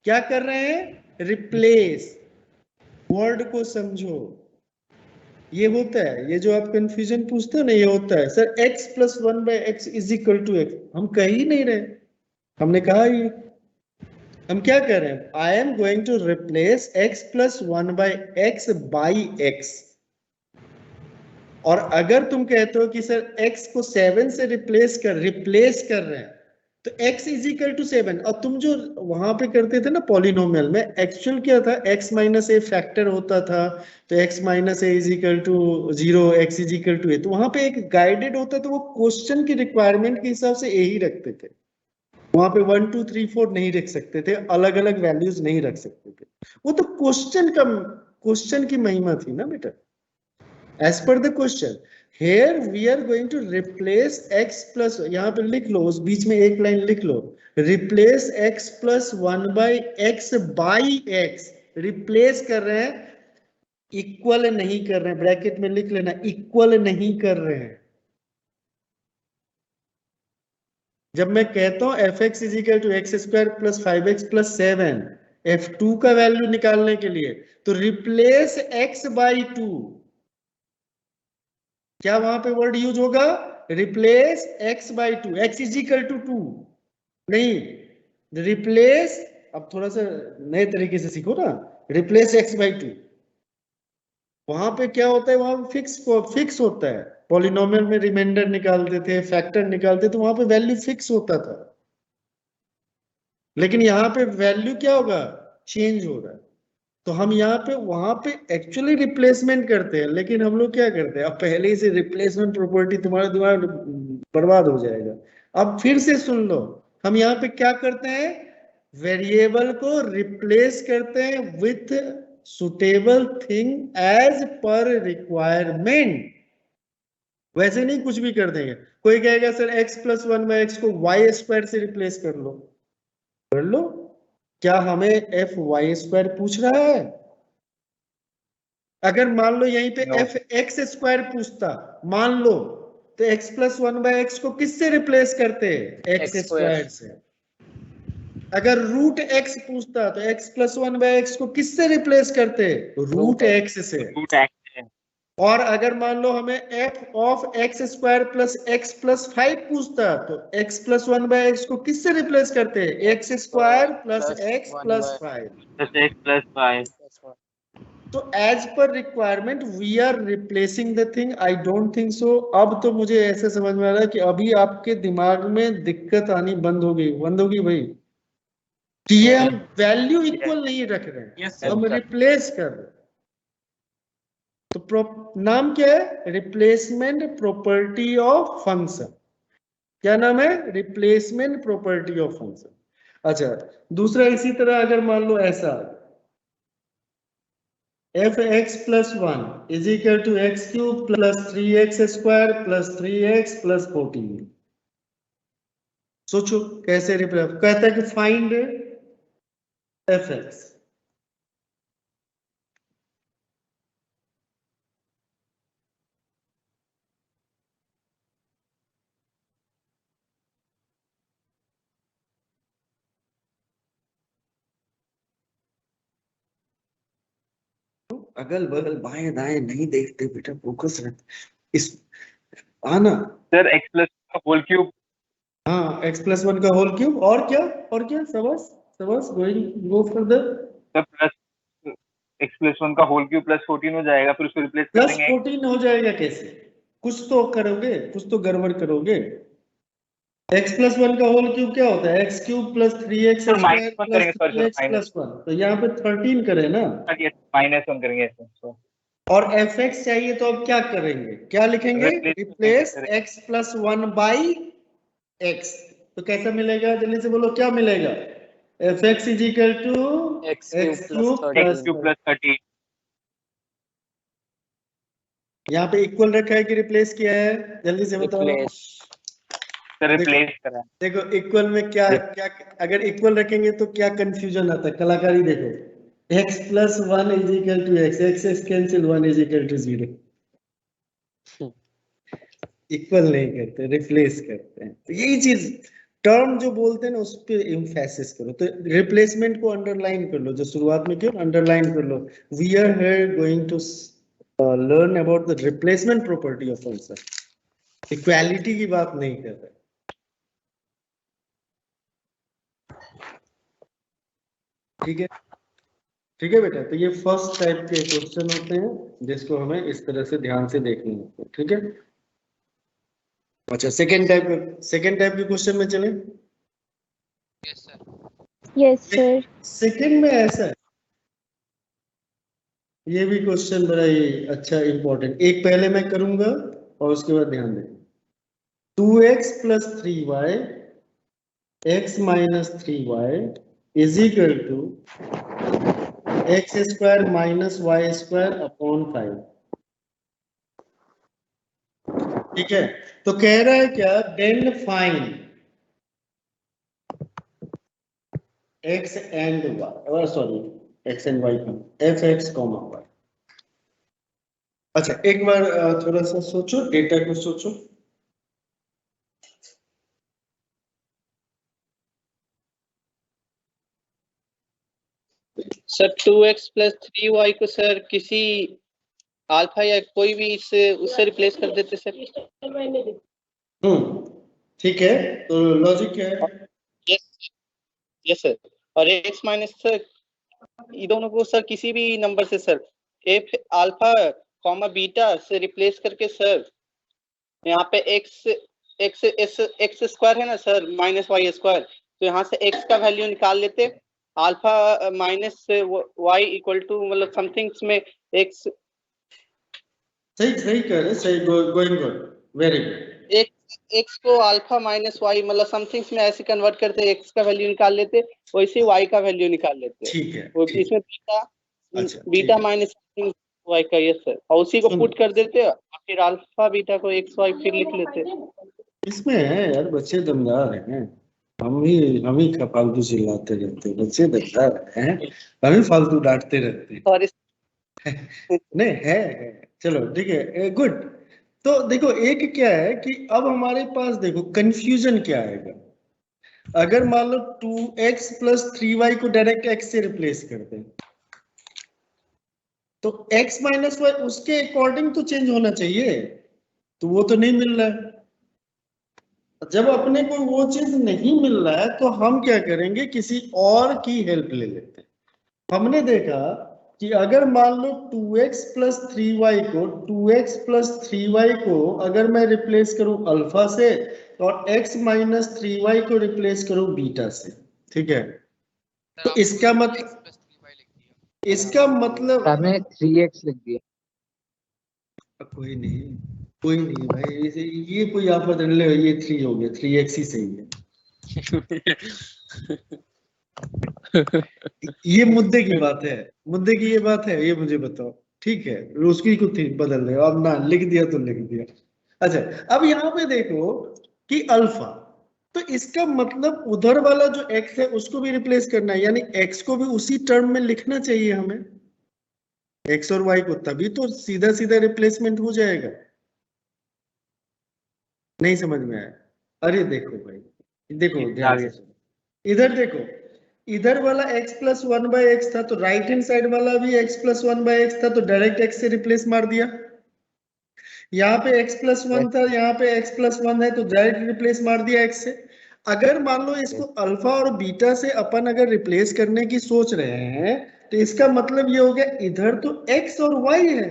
[SPEAKER 1] क्या कर रहे हैं? रिप्लेस। वर्ड को समझो, ये होता है, ये जो आप कंफ्यूजन पूछते हो ना, ये होता है sir x plus 1/x is equal to x। हम कह ही नहीं रहे, हमने कहा ये हम क्या कर रहे हैं? I am going to replace x plus 1/x by x। और अगर तुम कहते हो कि सर x को 7 से रिप्लेस कर रहे हैं तो x इज इक्वल टू 7, और तुम जो वहां पे करते थे ना पॉलिनोमियल में, एक्चुअल क्या था? x माइनस ए फैक्टर होता था, तो x minus A is equal to 0, x is equal to A. तो वहां पे एक गाइडेड होता, तो वो क्वेश्चन की रिक्वायरमेंट के हिसाब से ए ही रखते थे। वहां पे 1 2 3 4 नहीं रख सकते थे, अलग अलग वैल्यूज नहीं रख सकते थे। वो तो क्वेश्चन की महिमा थी ना बेटा। As per the question here we are going to replace x plus, यहाँ पे लिख लो, उस बीच में एक लाइन लिख लो, replace x plus 1/x by x। Replace कर रहे हैं, इक्वल नहीं कर रहे हैं। ब्रैकेट में लिख लेना, इक्वल नहीं कर रहे हैं। जब मैं कहता हूं fx is equal to x square plus 5x plus 7 f2 का वैल्यू निकालने के लिए, तो रिप्लेस x बाई 2, क्या वहां पे वर्ड यूज होगा? Replace x by 2, x is equal to 2 नहीं, रिप्लेस, अब थोड़ा सा नए तरीके से सीखो ना, रिप्लेस x बाई 2। वहां पे क्या होता है? वहां फिक्स होता है। पॉलिनोमियल में रिमाइंडर निकालते थे, फैक्टर निकालते, तो वहां पे वैल्यू फिक्स होता था। लेकिन यहाँ पे वैल्यू क्या होगा? चेंज हो रहा है। तो हम यहाँ पे वहां पे एक्चुअली रिप्लेसमेंट करते हैं, लेकिन हम लोग क्या करते हैं? अब पहले ही से रिप्लेसमेंट प्रॉपर्टी, तुम्हारा दिमाग बर्बाद हो जाएगा। अब फिर से सुन लो, हम यहाँ पे क्या करते हैं? वेरिएबल को रिप्लेस करते हैं with suitable thing as per requirement. वैसे नहीं कुछ भी कर देंगे। कोई कहेगा सर x प्लस 1/x को y स्क्वायर से रिप्लेस कर लो, कर लो। क्या हमें f y स्क्वायर पूछ रहा है? अगर मान लो यहीं पे f x स्क्वायर पूछता, मान लो, तो x प्लस 1/x को किससे रिप्लेस करते? x स्क्वायर से। अगर रूट x पूछता तो x प्लस 1/x को किससे रिप्लेस करते? रूट x से। और अगर मान लो हमें f of x square plus x plus 5 पूछता तो x प्लस 1/x को किससे रिप्लेस करते? x square plus x plus 5। तो as per requirement we are replacing the thing. I don't think so. अब तो मुझे ऐसे समझ में आ रहा है कि अभी आपके दिमाग में दिक्कत आनी बंद हो गई भाई, कि ये हम वैल्यू इक्वल नहीं रख रहे हैं, हम रिप्लेस कर रहे हैं। तो नाम क्या है? Replacement property of function. क्या नाम है? Replacement property of function. अच्छा, दूसरा इसी तरह अगर मान लो ऐसा f(x + 1) is equal to x³ plus 3x² plus 3x plus 14। सोचो कैसे रिप्लेस। कहता है कि फाइंड f(x). अगल बगल बाएं दाएं नहीं देखते बेटा, फोकस रखते। इस आना
[SPEAKER 9] सर x प्लस का होल क्यूब।
[SPEAKER 1] हाँ, x + 1 का होल क्यूब। और क्या? शाबाश शाबाश, go further.
[SPEAKER 9] Sir x plus 1 का होल क्यूब प्लस 14 हो जाएगा, फिर उसको रिप्लेस कर
[SPEAKER 1] प्लस
[SPEAKER 9] देंगे।
[SPEAKER 1] 14 हो जाएगा कैसे? कुछ तो करोगे, कुछ तो गड़बड़ करोगे। x प्लस 1 का होल क्यूब क्या होता है? x cube plus 3x
[SPEAKER 9] sir
[SPEAKER 1] square
[SPEAKER 9] minus 1
[SPEAKER 1] plus
[SPEAKER 9] करेंगे, सर
[SPEAKER 1] 3x
[SPEAKER 9] माइनस
[SPEAKER 1] प्लस 1, तो यहाँ पे 13 करे ना,
[SPEAKER 9] माइनस 1 करेंगे ऐसे। तो
[SPEAKER 1] और fx चाहिए तो अब क्या करेंगे? क्या लिखेंगे? Replace x plus 1 by x। तो कैसा मिलेगा? जल्दी से बोलो क्या मिलेगा? fx is equal to
[SPEAKER 4] x cube
[SPEAKER 1] x
[SPEAKER 4] plus
[SPEAKER 1] cube
[SPEAKER 4] 13
[SPEAKER 9] x cube plus 13।
[SPEAKER 1] यहाँ पे इक्वल रखा है कि रिप्लेस किया है? जल्दी से बताओ।
[SPEAKER 4] रिप्लेस
[SPEAKER 9] सर रिप्लेस करा।
[SPEAKER 1] देखो इक्वल में क्या क्या, अगर इक्वल रखेंगे तो क्या कंफ्यूजन आता है? कलाकारी देखो, x plus 1 is equal to x, x cancel, 1 is equal to 0। Equal नहीं करते, रिप्लेस करते हैं। तो यही चीज टर्म जो बोलते हैं ना उस पे एम्फेसिस करो। तो रिप्लेसमेंट को अंडरलाइन कर लो, जो शुरुआत में क्यों अंडरलाइन कर लो। We are here going to learn about the replacement property of function, equality की बात नहीं कर रहे। ठीक है, ठीक है बेटा। तो ये फर्स्ट टाइप के क्वेश्चन होते हैं जिसको हमें इस तरह से ध्यान से देखना होता है। ठीक है, अच्छा सेकेंड टाइप के क्वेश्चन में चले।
[SPEAKER 3] Yes sir.
[SPEAKER 1] सेकेंड में ऐसा है, ये भी क्वेश्चन बड़ा ही अच्छा इंपॉर्टेंट, एक पहले मैं करूंगा और उसके बाद ध्यान दें। 2x plus 3y x minus 3y is equal to x square minus y square upon 5। ठीक है, तो कह रहा है क्या? Then find x and y, sorry x and y का एफ एक्स कॉमा वाई। अच्छा एक बार थोड़ा सा सोचो, डेटा को सोचो।
[SPEAKER 10] सर 2x प्लस 3y को सर किसी अल्फा या कोई भी उससे रिप्लेस कर देते सर।
[SPEAKER 1] ठीक है, तो लॉजिक क्या है?
[SPEAKER 10] Yes sir. और x माइनस सर ये दोनों को सर किसी भी नंबर से sir F alpha comma beta से रिप्लेस करके सर यहाँ पे एक्स स्क्वायर है ना सर माइनस वाई स्क्वायर, तो यहाँ से x का वैल्यू निकाल लेते, alpha minus y equal to मतलब समथिंग में x।
[SPEAKER 1] सही कह रहे, सही, going good, very good.
[SPEAKER 10] x को अल्फा माइनस वाई मतलब समथिंग में ऐसे कन्वर्ट करते, x का वैल्यू निकाल लेते, वैसे y का वैल्यू निकाल लेते।
[SPEAKER 1] ठीक है,
[SPEAKER 10] इसमें बीटा माइनस वाई का, यस सर, और उसी को पुट कर देते और फिर अल्फा बीटा को एक्स वाई फिर लिख लेते।
[SPEAKER 1] इसमें है यार, बच्चे दमदार हैं, हम ही फालतू चिल्लाते रहते हैं, बच्चे दमदार हैं, हम ही फालतू डांटते रहते हैं।
[SPEAKER 10] और
[SPEAKER 1] नहीं है, चलो ठीक है, गुड। तो देखो एक क्या है कि अब हमारे पास देखो कंफ्यूजन क्या आएगा। अगर मान लो 2x प्लस 3y को डायरेक्ट x से रिप्लेस कर दें, तो x माइनस वाई उसके अकॉर्डिंग तो चेंज होना चाहिए, तो वो तो नहीं मिल रहा है। जब अपने को वो चीज नहीं मिल रहा है तो हम क्या करेंगे? किसी और की हेल्प ले लेते हैं। हमने देखा कि अगर मान लो 2x प्लस 3y को 2x प्लस 3y को अगर मैं रिप्लेस करूं अल्फा से, और x माइनस 3y को रिप्लेस करूं बीटा से, ठीक है, तो इसका मतलब
[SPEAKER 11] मैंने 3x लिख दिया।
[SPEAKER 1] कोई नहीं भाई, ये कोई आफत नहीं ले, ये 3 हो गया, 3x ही सही है। ये मुद्दे की बात है, मुद्दे की ये बात है, ये मुझे बताओ, ठीक है, उसकी कुछ बदल रहे हो अब ना, लिख दिया तो लिख दिया। अच्छा अब यहाँ पे देखो कि अल्फा, तो इसका मतलब उधर वाला जो x है उसको भी रिप्लेस करना है, यानी x को भी उसी टर्म में लिखना चाहिए हमें, x और y को, तभी तो सीधा सीधा रिप्लेसमेंट हो जाएगा। नहीं समझ में आया? अरे देखो भाई, देखो ध्यान से सुनो, इधर देखो, इधर वाला x प्लस 1 बाई एक्स था, तो राइट हैंड साइड वाला भी x प्लस 1 बाई एक्स था, तो डायरेक्ट x से रिप्लेस मार दिया। यहाँ पे x प्लस 1 था, यहाँ पे x प्लस 1 है, तो डायरेक्ट रिप्लेस मार दिया x से। अगर मान लो इसको अल्फा और बीटा से अपन अगर रिप्लेस करने की सोच रहे हैं, तो इसका मतलब ये हो गया इधर तो x और y है,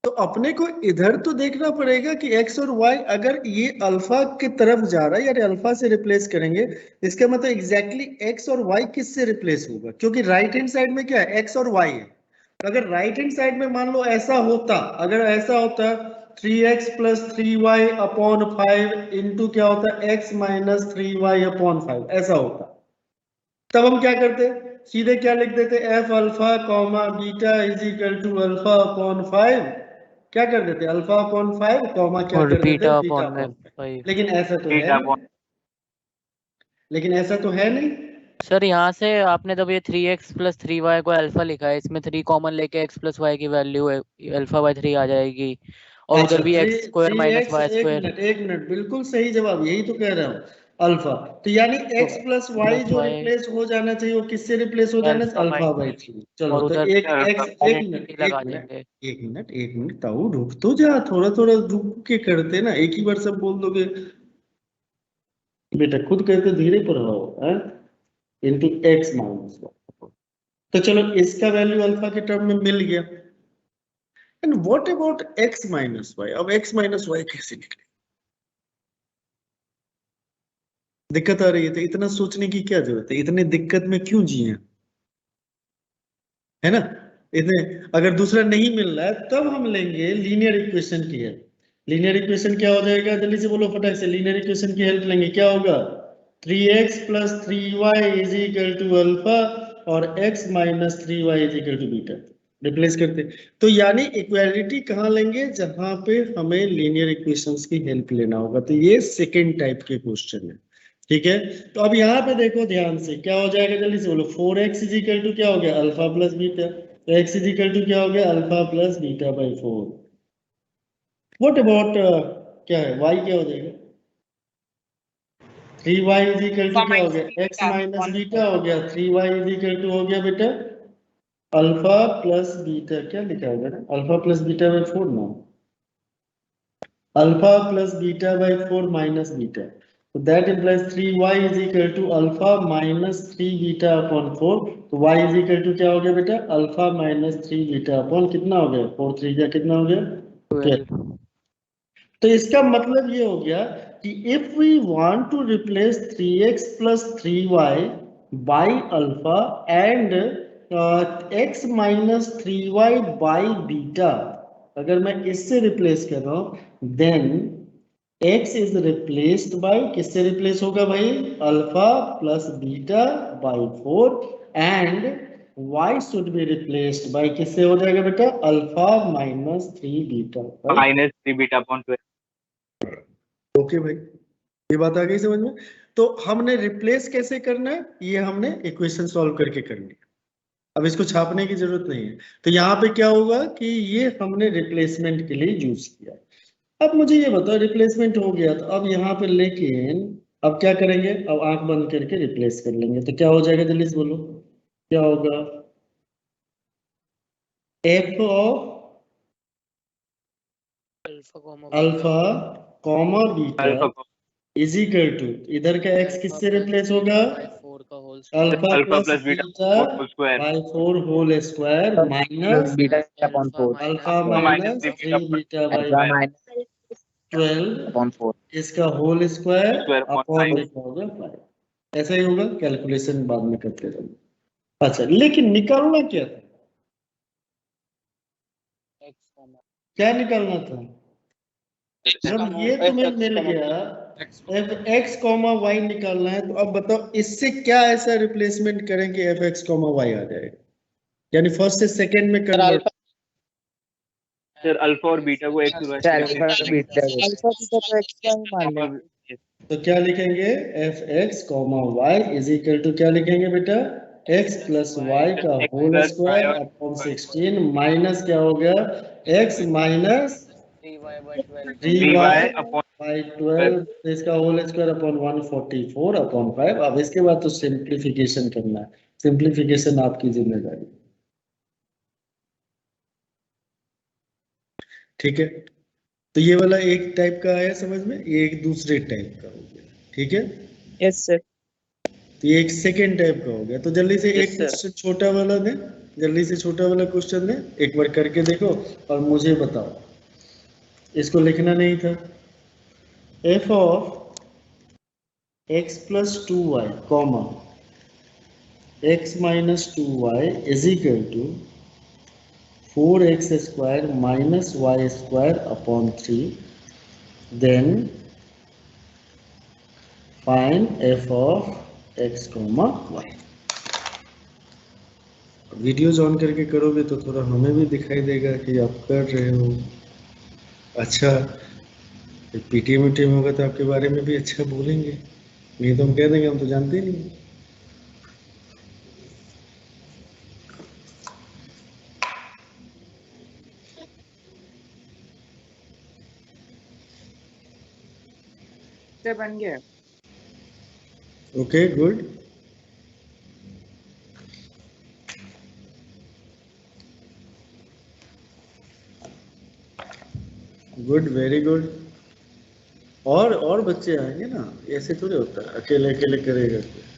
[SPEAKER 1] तो अपने को इधर तो देखना पड़ेगा कि x और y अगर ये अल्फा की तरफ जा रहा है यानी अल्फा से रिप्लेस करेंगे, इसका मतलब एग्जैक्टली x और y किससे रिप्लेस होगा, क्योंकि राइट हैंड साइड में क्या है x और y है। अगर राइट हैंड साइड में मान लो ऐसा होता, अगर ऐसा होता 3x plus 3y upon 5 into क्या होता है x माइनस 3y अपॉन 5, ऐसा होता, तब हम क्या करते, सीधे क्या लिख देते f alpha comma beta is equal to alpha upon 5, क्या कर देते अल्फा अपॉन 5 कॉमा क्या
[SPEAKER 4] और
[SPEAKER 1] कर देते
[SPEAKER 4] बीटा
[SPEAKER 1] बीटा
[SPEAKER 4] अपॉन में
[SPEAKER 1] अपॉन 5।
[SPEAKER 4] 5।
[SPEAKER 1] लेकिन ऐसा तो है नहीं, लेकिन ऐसा तो है नहीं।
[SPEAKER 4] सर यहाँ से आपने जब ये 3x प्लस 3y को अल्फा लिखा है, इसमें 3 कॉमन लेके x प्लस y की वैल्यू अल्फा बाय 3 आ जाएगी, और
[SPEAKER 1] अच्छा
[SPEAKER 4] उधर भी x square minus
[SPEAKER 1] 3x,
[SPEAKER 4] y
[SPEAKER 1] एक
[SPEAKER 4] स्क्वायर।
[SPEAKER 1] मिनट बिल्कुल सही जवाब, यही तो कह रहा हूँ अल्फा, तो यानी x प्लस वाई जो रिप्लेस हो जाना चाहिए वो किससे रिप्लेस हो जाना चाहिए, अल्फा बाई 3। चलो
[SPEAKER 4] और
[SPEAKER 1] तो
[SPEAKER 4] उधर
[SPEAKER 1] एक x, एक मिनट ताऊ रुक तो जा, थोड़ा थोड़ा रुक के करते ना, एक ही बार सब बोल दोगे बेटा, खुद कहते धीरे पढ़ाओ, इंटू एक्स माइनस वाई। तो चलो इसका वैल्यू अल्फा के टर्म में मिल गया, and what about x minus y, अब x माइनस वाई कैसे निकले, दिक्कत आ रही है तो इतना सोचने की क्या जरूरत है, इतने दिक्कत में क्यों जिए, है ना। इतने अगर दूसरा नहीं मिल रहा है तब हम लेंगे लीनियर इक्वेशन की हेल्प। लीनियर इक्वेशन क्या हो जाएगा, जल्दी से बोलो फटाक से, लीनियर इक्वेशन की हेल्प लेंगे, क्या होगा 3x plus 3y is equal to alpha और x minus 3y is equal to beta, replace करते। तो यानी इक्वालिटी कहाँ लेंगे, जहां पे हमें लीनियर इक्वेशंस की हेल्प लेना होगा, तो ये सेकेंड टाइप के क्वेश्चन है, ठीक है। तो अब यहाँ पे देखो ध्यान से, क्या हो जाएगा जल्दी से बोलो, 4x इज इक्वल टू क्या हो गया अल्फा प्लस बीटा, तो x इज इक्वल टू क्या हो गया alpha plus beta by 4। What about क्या है y, क्या हो जाएगा 3y इज इक्वल टू क्या हो गया x माइनस बीटा हो गया, 3y इज इक्वल टू हो गया बेटा अल्फा प्लस बीटा, क्या लिखा होगा ना अल्फा प्लस बीटा बाई 4 ना, alpha plus beta by 4 minus beta, तो that implies 3y is equal to alpha minus 3 beta upon 4, तो y इज इक्वल टू क्या हो गया बेटा अल्फा माइनस 3 बीटा अपॉन कितना हो गया 4 3 का कितना हो गया 12। तो इसका मतलब ये हो गया कि if we want to replace 3x plus 3y by alpha and x minus 3y by beta, अगर मैं इससे रिप्लेस कर रहा हूं then x is replaced by, किससे रिप्लेस होगा भाई alpha plus beta by 4 and y should be replaced by, किससे हो जाएगा बेटा alpha minus 3 beta
[SPEAKER 9] minus 3 beta upon 12।
[SPEAKER 1] Okay भाई, ये बात आ गई समझ में। तो हमने रिप्लेस कैसे करना है, ये हमने इक्वेशन सॉल्व करके करनी है, अब इसको छापने की जरूरत नहीं है। तो यहाँ पे क्या होगा कि ये हमने रिप्लेसमेंट के लिए यूज किया। अब मुझे ये बताओ रिप्लेसमेंट हो गया, तो अब यहाँ पे लेकिन अब क्या करेंगे, अब आंख बंद करके रिप्लेस कर लेंगे, तो क्या हो जाएगा जल्दी से बोलो, क्या होगा f of alpha comma beta is equal to, इधर का x किससे रिप्लेस होगा alpha plus beta by 4 whole square minus
[SPEAKER 11] beta upon 4
[SPEAKER 1] alpha minus 3 beta by 12
[SPEAKER 11] upon 4
[SPEAKER 1] इसका होल स्क्वायर अपॉन लिखा होगा 5। ऐसा ही होगा, कैलकुलेशन बाद में करते रहेंगे। अच्छा लेकिन निकालना क्या था, क्या निकालना था, जब ये तुम्हें मिल गया एफ एक्स कॉमा वाई निकालना है, तो अब बताओ इससे क्या ऐसा रिप्लेसमेंट करें कि एफ एक्स कॉमा वाई आ जाएगा, यानी फर्स्ट से सेकंड में कन्वर्ट।
[SPEAKER 9] सर अल्फा और बीटा को x और y
[SPEAKER 11] अल्फा बीटा को x का ही मान लेंगे,
[SPEAKER 1] तो क्या लिखेंगे f x comma y is equal to क्या लिखेंगे बेटा x प्लस वाई का होल स्क्वायर अपॉन 16 माइनस क्या हो गया x माइनस 3y बाई 12 इसका होल स्क्वायर अपॉन 144 अपॉन 5। अब इसके बाद तो सिंप्लीफिकेशन करना है, सिंप्लीफिकेशन आपकी जिम्मेदारी, ठीक है। तो ये वाला एक टाइप का आया समझ में, ये एक दूसरे टाइप का हो गया, ठीक है।
[SPEAKER 5] Yes sir.
[SPEAKER 1] तो ये एक सेकेंड टाइप का हो गया। तो जल्दी से
[SPEAKER 10] Yes,
[SPEAKER 1] एक
[SPEAKER 10] sir.
[SPEAKER 1] क्वेश्चन छोटा वाला दे, जल्दी से छोटा वाला क्वेश्चन दे, एक बार करके देखो और मुझे बताओ। इसको लिखना नहीं था। f of x plus 2y comma x minus 2y is equal to 4x square minus y square upon 3, then find f of x comma y। Videos on करके करोगे तो थोड़ा हमें भी दिखाई देगा कि आप कर रहे हो। अच्छा, पीटीएम वीटीएम होगा तो आपके बारे में भी अच्छा बोलेंगे, नहीं तो हम कह देंगे हम तो जानते ही नहीं।
[SPEAKER 5] से बन गया।
[SPEAKER 1] Okay, good. Good, very good. और बच्चे आएंगे ना, ऐसे थोड़े होता है अकेले अकेले करेगा तो।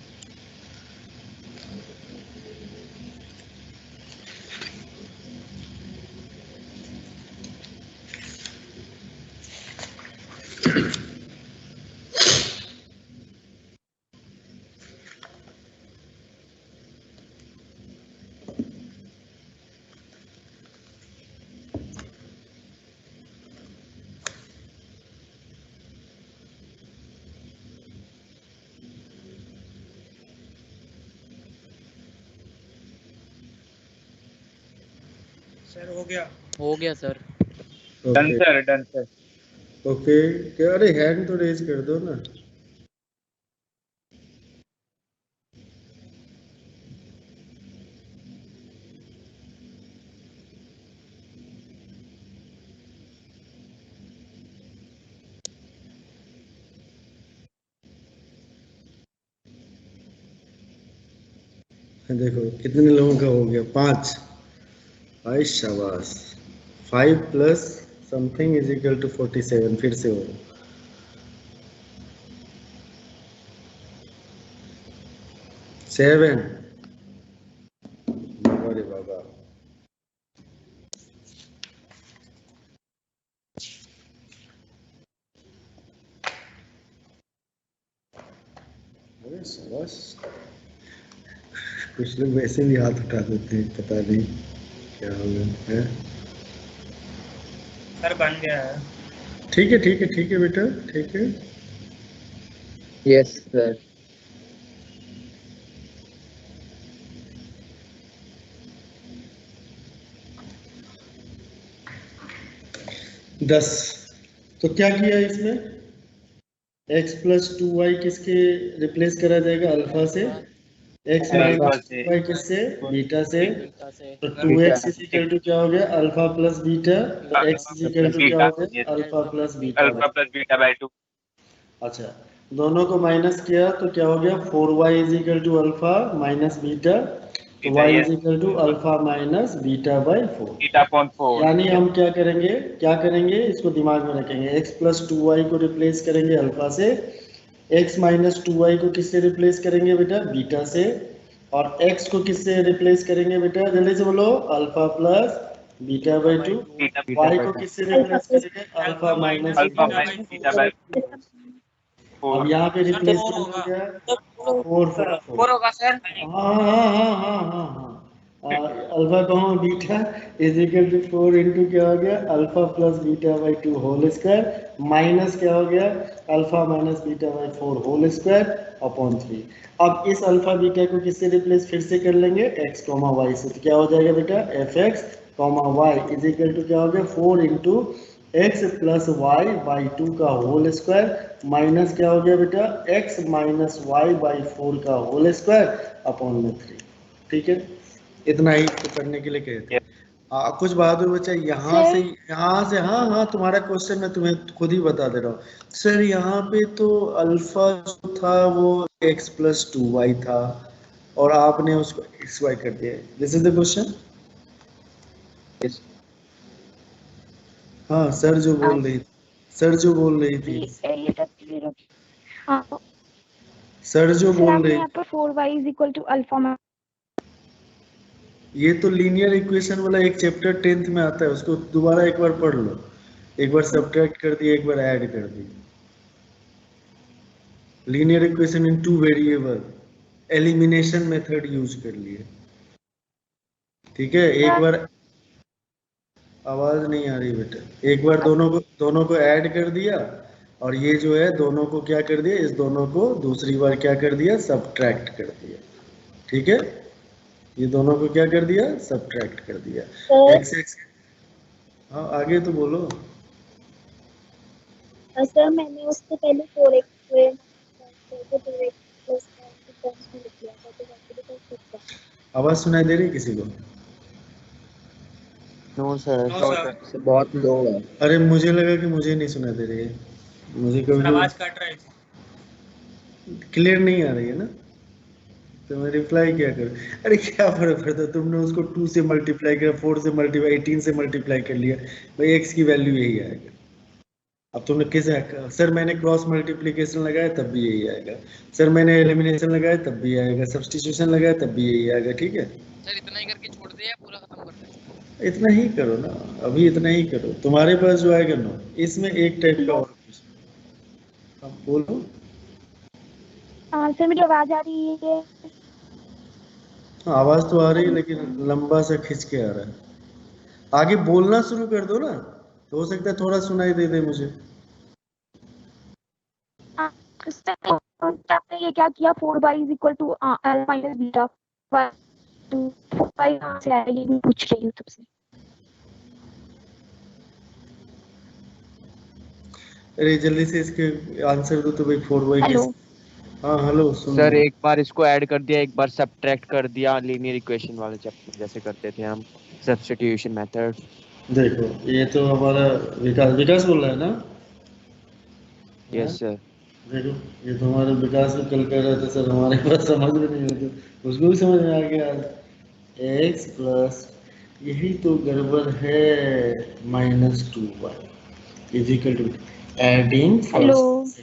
[SPEAKER 7] सर हो गया।
[SPEAKER 4] हो गया sir.
[SPEAKER 9] Done sir, done sir.
[SPEAKER 1] Okay, क्या, अरे हैंड तो रेज कर दो ना। देखो कितने लोगों का हो गया, 5। भाई शाबाश। 5 plus something is equal to 47, फिर से हो। 7। अरे बाबा, अरे शाबाश। कुछ लोग वैसे भी हाथ उठा देते हैं, पता नहीं क्या होगा है।
[SPEAKER 7] सर बन गया है।
[SPEAKER 1] ठीक है, ठीक है, ठीक है बेटा, ठीक है।
[SPEAKER 8] Yes sir.
[SPEAKER 1] 10। तो क्या किया इसमें, x प्लस 2y किसके रिप्लेस करा जाएगा, अल्फा से। x माइनस 2y किससे, बीटा से। तो 2x इज इक्वल टू क्या हो गया, अल्फा प्लस बीटा। तो x इज इक्वल टू क्या हो गया, alpha plus beta.
[SPEAKER 9] Alpha plus beta by 2।
[SPEAKER 1] अच्छा, दोनों को माइनस किया तो क्या हो गया, 4y is equal to alpha minus beta. तो y is equal to alpha minus beta by 4।
[SPEAKER 9] Beta upon 4।
[SPEAKER 1] यानी हम क्या करेंगे, इसको दिमाग में रखेंगे। x प्लस 2y को रिप्लेस करेंगे अल्फा से, x माइनस 2y को किससे रिप्लेस करेंगे बेटा, बीटा से। और x को किससे रिप्लेस करेंगे बेटा, जल्दी से बोलो, alpha plus beta by 2। y को किससे रिप्लेस करेंगे, अल्फा माइनस
[SPEAKER 9] बीटा बाय 4।
[SPEAKER 1] अब यहाँ पे रिप्लेसमेंट हो गया 4
[SPEAKER 2] होगा सर।
[SPEAKER 1] हाँ। Alpha comma beta is equal to 4 into क्या हो गया, alpha plus beta by 2 whole square, minus क्या हो गया, alpha minus beta by 4 whole square upon 3। अब इस अल्फा बीटा को किससे रिप्लेस फिर से कर लेंगे, x कॉमा वाई से। तो क्या हो जाएगा बेटा, fx comma y is equal to क्या हो गया, 4 into x plus y by 2 का होल स्क्वायर, माइनस क्या हो गया बेटा, x माइनस वाई बाई 4 का होल स्क्वायर अपॉन में 3। ठीक है, इतना ही तो करने के लिए कहते हैं। कुछ बहादुर बच्चा यहाँ से हाँ तुम्हारा क्वेश्चन मैं तुम्हें खुद ही बता दे रहा हूँ सर। यहाँ पे तो अल्फा जो था वो x प्लस 2y था और आपने उसको xy कर दिया। This is the question. हाँ सर जो बोल रही थी, सर जो
[SPEAKER 3] सर
[SPEAKER 1] बोल
[SPEAKER 3] आपने
[SPEAKER 1] रहे
[SPEAKER 3] यहाँ पर 4y is equal to alpha
[SPEAKER 1] ये तो लीनियर इक्वेशन वाला एक चैप्टर 10th में आता है, उसको दोबारा एक बार पढ़ लो। एक बार सब्ट्रैक्ट कर दिया, एक बार ऐड कर दिया। Linear equation in 2 variable, elimination method use कर लिए। ठीक है, एक बार आवाज नहीं आ रही बेटा, एक बार दोनों को ऐड कर दिया, और ये जो है दोनों को क्या कर दिया, इस दोनों को दूसरी बार क्या कर दिया, सब्ट्रैक्ट कर दिया। ठीक है, ये दोनों को क्या कर दिया, सब्ट्रैक्ट कर दिया। x हाँ आगे तो बोलो।
[SPEAKER 12] सर मैंने उससे पहले 4x स्क्वायर को 2x प्लस के टर्म्स में लिख लिया था, तो वैसे भी कर सकते हैं।
[SPEAKER 1] आवाज सुनाई दे रही किसी को?
[SPEAKER 6] नो सर,
[SPEAKER 8] सर बहुत लो है।
[SPEAKER 1] अरे मुझे लगा कि मुझे नहीं सुनाई दे रही है, मुझे कभी
[SPEAKER 7] आवाज कट रहा है,
[SPEAKER 1] क्लियर नहीं आ रही है ना, तो मैं रिप्लाई क्या करूं? अरे क्या फर्क पड़ता, तुमने उसको 2 से मल्टीप्लाई किया, 4 से मल्टीप्लाई, 18 से मल्टीप्लाई कर लिया, भाई x की वैल्यू यही आएगा। अब तुमने किसे, सर मैंने क्रॉस मल्टीप्लिकेशन लगाया तब भी यही आएगा, सर मैंने एलिमिनेशन लगाया तब भी आएगा, सब्स्टिट्यूशन लगाया तब भी यही आएगा। ठीक है
[SPEAKER 13] सर, इतना ही करके छोड़ दे या पूरा खत्म कर दे?
[SPEAKER 1] इतना ही करो ना, अभी इतना ही करो। तुम्हारे पास जो आएगा ना, इसमें एक टाइप का और कुछ बोलो।
[SPEAKER 3] सर मेरी आवाज आ रही है?
[SPEAKER 1] आवाज तो आ रही है, लेकिन लंबा सा खिंच के आ रहा है। आगे बोलना शुरू कर दो ना, तो हो सकता है थोड़ा सुनाई दे मुझे।
[SPEAKER 3] आपने ये क्या किया, 4y is equal to alpha minus beta, 4y कहाँ से आया ये भी पूछ रही हूँ तुमसे।
[SPEAKER 1] अरे जल्दी से इसके आंसर दो तो भाई। 4y
[SPEAKER 3] हेलो
[SPEAKER 1] हाँ हेलो सुन
[SPEAKER 6] सर एक बार इसको ऐड कर दिया, एक बार सब्ट्रैक्ट कर दिया, लीनियर इक्वेशन वाले चैप्टर जैसे करते थे हम, सब्स्टिट्यूशन मेथड।
[SPEAKER 1] देखो ये तो हमारा विकास बोल रहा है ना?
[SPEAKER 6] Yes sir.
[SPEAKER 1] देखो ये तो हमारे विकास में कल कह रहा था सर हमारे पास समझ में नहीं होती, उसको भी समझ में आ गया। x प्लस यही तो गड़बड़ है, -2y is equal to adding first.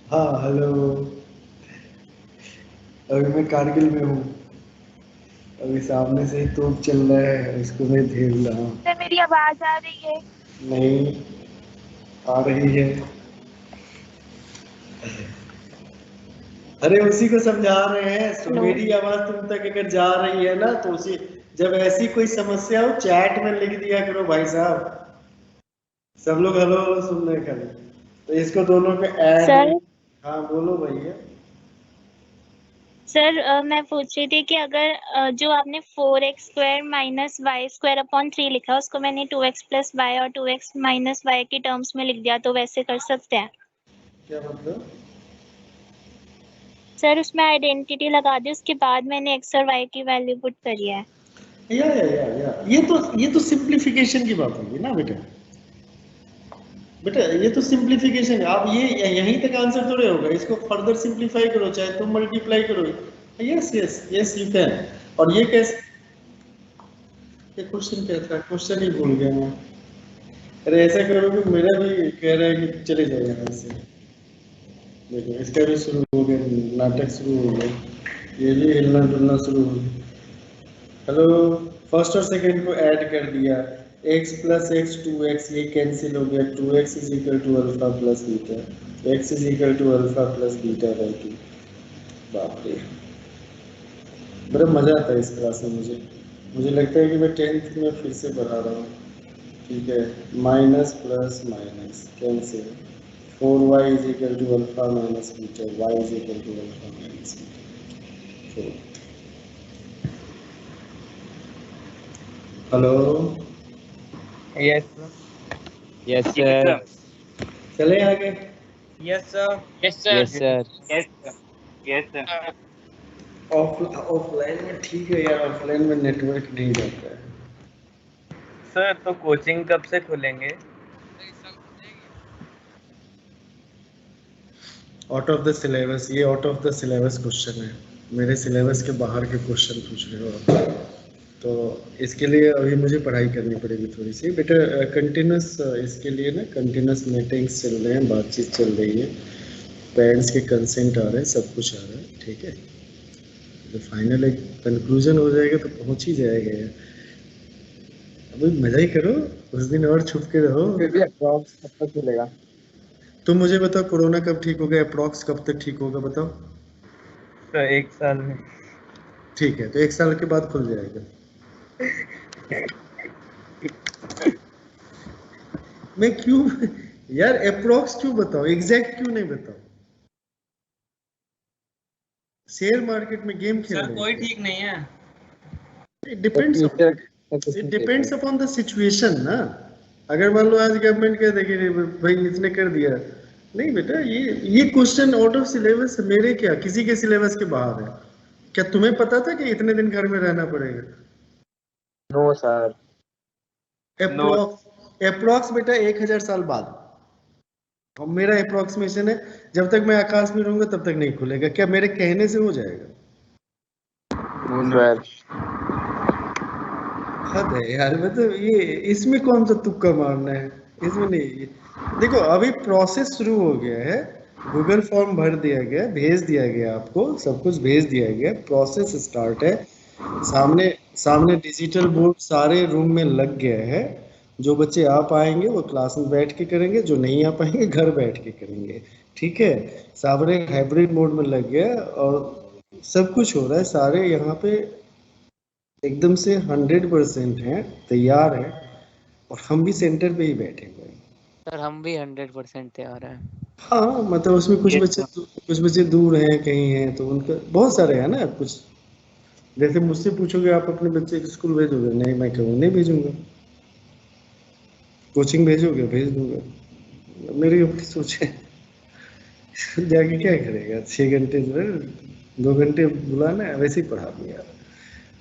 [SPEAKER 1] हाँ हेलो, अभी मैं कारगिल में हूँ, अभी सामने से तोप चल रहा है, इसको मैं झेल रहा हूँ।
[SPEAKER 3] सर मेरी आवाज आ रही है?
[SPEAKER 1] नहीं आ रही है। अरे उसी को समझा रहे हैं, तो मेरी आवाज तुम तक अगर जा रही है ना, तो उसी जब ऐसी कोई समस्या हो चैट में लिख दिया करो भाई साहब, सब लोग हेलो हेलो सुन रहे खाली। तो इसको दोनों को ऐड। हाँ बोलो भैया।
[SPEAKER 12] सर मैं पूछ रही थी कि अगर जो आपने 4x square minus y square upon 3 लिखा, उसको मैंने 2x प्लस वाई और 2x माइनस वाई की टर्म्स में लिख दिया, तो वैसे कर सकते हैं?
[SPEAKER 1] क्या मतलब?
[SPEAKER 12] सर उसमें आइडेंटिटी लगा दी, उसके बाद मैंने x और y की वैल्यू पुट करी है।
[SPEAKER 1] या ये तो सिंप्लीफिकेशन की बात होगी ना बेटा। बेटा ये तो सिंप्लीफिकेशन है, आप ये यहीं तक आंसर थोड़े होगा, इसको फर्दर सिंप्लीफाई करो, चाहे तुम मल्टीप्लाई करो। Yes yes yes you can. और ये कैसे, ये क्वेश्चन क्या था, क्वेश्चन ही भूल गया मैं। अरे ऐसा करो कि मेरा भी कह रहा है कि चले जाए यहाँ से। देखो इसका भी शुरू हो गया, नाटक शुरू हो गया, ये भी हिलना डुलना शुरू हो गया। हेलो, फर्स्ट और सेकंड को ऐड कर दिया, x प्लस एक्स 2x, ये कैंसिल हो गया, 2x is equal to alpha plus beta, x is equal to alpha plus beta by 2। बाप रे, बड़ा मजा आता है इस क्लास में। मुझे लगता है कि मैं 10th में फिर से पढ़ा रहा हूँ। ठीक है, minus plus minus cancel, 4y is equal to alpha minus beta, y is equal to alpha minus beta. Hello,
[SPEAKER 9] yes
[SPEAKER 6] yes sir.
[SPEAKER 1] चले आगे।
[SPEAKER 7] Yes sir.
[SPEAKER 2] Yes sir.
[SPEAKER 6] Yes sir.
[SPEAKER 9] Yes sir. Yes sir.
[SPEAKER 1] Offline में ठीक है यार, offline में network नहीं जाता है।
[SPEAKER 9] सर तो कोचिंग कब से खुलेंगे?
[SPEAKER 1] आउट ऑफ द सिलेबस, ये out of the syllabus question है, मेरे सिलेबस के बाहर के क्वेश्चन पूछ रहे हो, तो इसके लिए अभी मुझे पढ़ाई करनी पड़ेगी थोड़ी सी बेटा। कंटिन्यूस इसके लिए ना कंटिन्यूस मीटिंग्स चल रहे हैं, बातचीत चल रही है, पेरेंट्स के कंसेंट आ रहे हैं, सब कुछ आ रहा है, ठीक है। तो फाइनल एक कंक्लूजन हो जाएगा तो पहुंच ही जाएगा यार। अभी मजा ही करो, उस दिन और छुप के रहो।
[SPEAKER 8] फिर भी अप्रॉक्स कब तक चलेगा?
[SPEAKER 1] तुम मुझे बताओ कोरोना कब ठीक होगा, अप्रॉक्स कब तक ठीक होगा बताओ।
[SPEAKER 11] तो 1 साल में।
[SPEAKER 1] ठीक है, तो 1 साल के बाद खुल जाएगा। मैं क्यों यार अप्रॉक्स क्यों बताओ, एग्जैक्ट क्यों नहीं बताओ? शेयर मार्केट में गेम खेल रहे हैं।
[SPEAKER 7] कोई ठीक नहीं है।
[SPEAKER 1] It depends upon the situation ना। अगर मान लो आज गवर्नमेंट कह देगी भाई इसने कर दिया, नहीं बेटा ये क्वेश्चन आउट ऑफ सिलेबस, मेरे क्या किसी के सिलेबस के बाहर है। क्या तुम्हें पता था कि इतने दिन घर में रहना पड़ेगा?
[SPEAKER 8] No sir.
[SPEAKER 1] अप्रॉक्स बेटा 1000 साल बाद। और मेरा अप्रोक्सीमेशन है जब तक मैं आकाश में रहूंगा तब तक नहीं खुलेगा। क्या मेरे कहने से हो जाएगा? हद है यार, मतलब ये इसमें कौन सा तुक्का मारना है, इसमें नहीं। देखो अभी प्रोसेस शुरू हो गया है, गूगल फॉर्म भर दिया गया, भेज दिया गया, आपको सब कुछ भेज दिया गया, प्रोसेस स्टार्ट है। सामने डिजिटल बोर्ड सारे रूम में लग गया है। जो बच्चे आ पाएंगे वो क्लास में बैठ के करेंगे, जो नहीं आ पाएंगे घर बैठ के करेंगे, ठीक है। सारे हाइब्रिड मोड में लग गया और सब कुछ हो रहा है। सारे यहाँ पे एकदम से 100% हैं, तैयार हैं, और हम भी सेंटर पे ही बैठे हुए हैं।
[SPEAKER 4] सर हम भी 100% तैयार हैं।
[SPEAKER 1] हाँ मतलब उसमें कुछ बच्चे दूर हैं, कहीं हैं, तो उनका बहुत सारे हैं ना। कुछ जैसे मुझसे पूछोगे आप अपने बच्चे को स्कूल भेजोगे? नहीं, मैं कहूँ नहीं भेजूंगा। कोचिंग भेजोगे? भेज दूंगा। मेरी अपनी सोच है। जाके क्या करेगा? 6 घंटे 2 घंटे बुलाना है, वैसे ही पढ़ा दूंगा,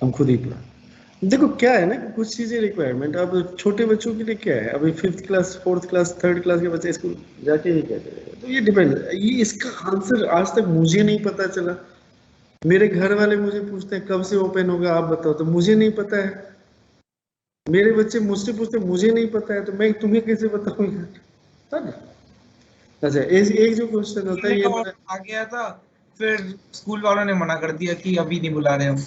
[SPEAKER 1] हम खुद ही पढ़ा। देखो क्या है ना, कुछ चीजें रिक्वायरमेंट। अब छोटे बच्चों के लिए क्या है, अभी 5th class 4th class 3rd class के बच्चे स्कूल जाके ही क्या करेगा? तो ये डिपेंड, ये इसका आंसर आज तक मुझे नहीं पता चला। मेरे घर वाले मुझे पूछते हैं कब से ओपन होगा आप बताओ, तो मुझे नहीं पता है। मेरे बच्चे मुझसे पूछते मुझे नहीं पता है, तो मैं तुम्हें कैसे बताऊंगा? अच्छा एक जो क्वेश्चन होता है ये
[SPEAKER 11] आ गया था, फिर स्कूल वालों ने मना कर दिया कि अभी नहीं बुला रहे हम।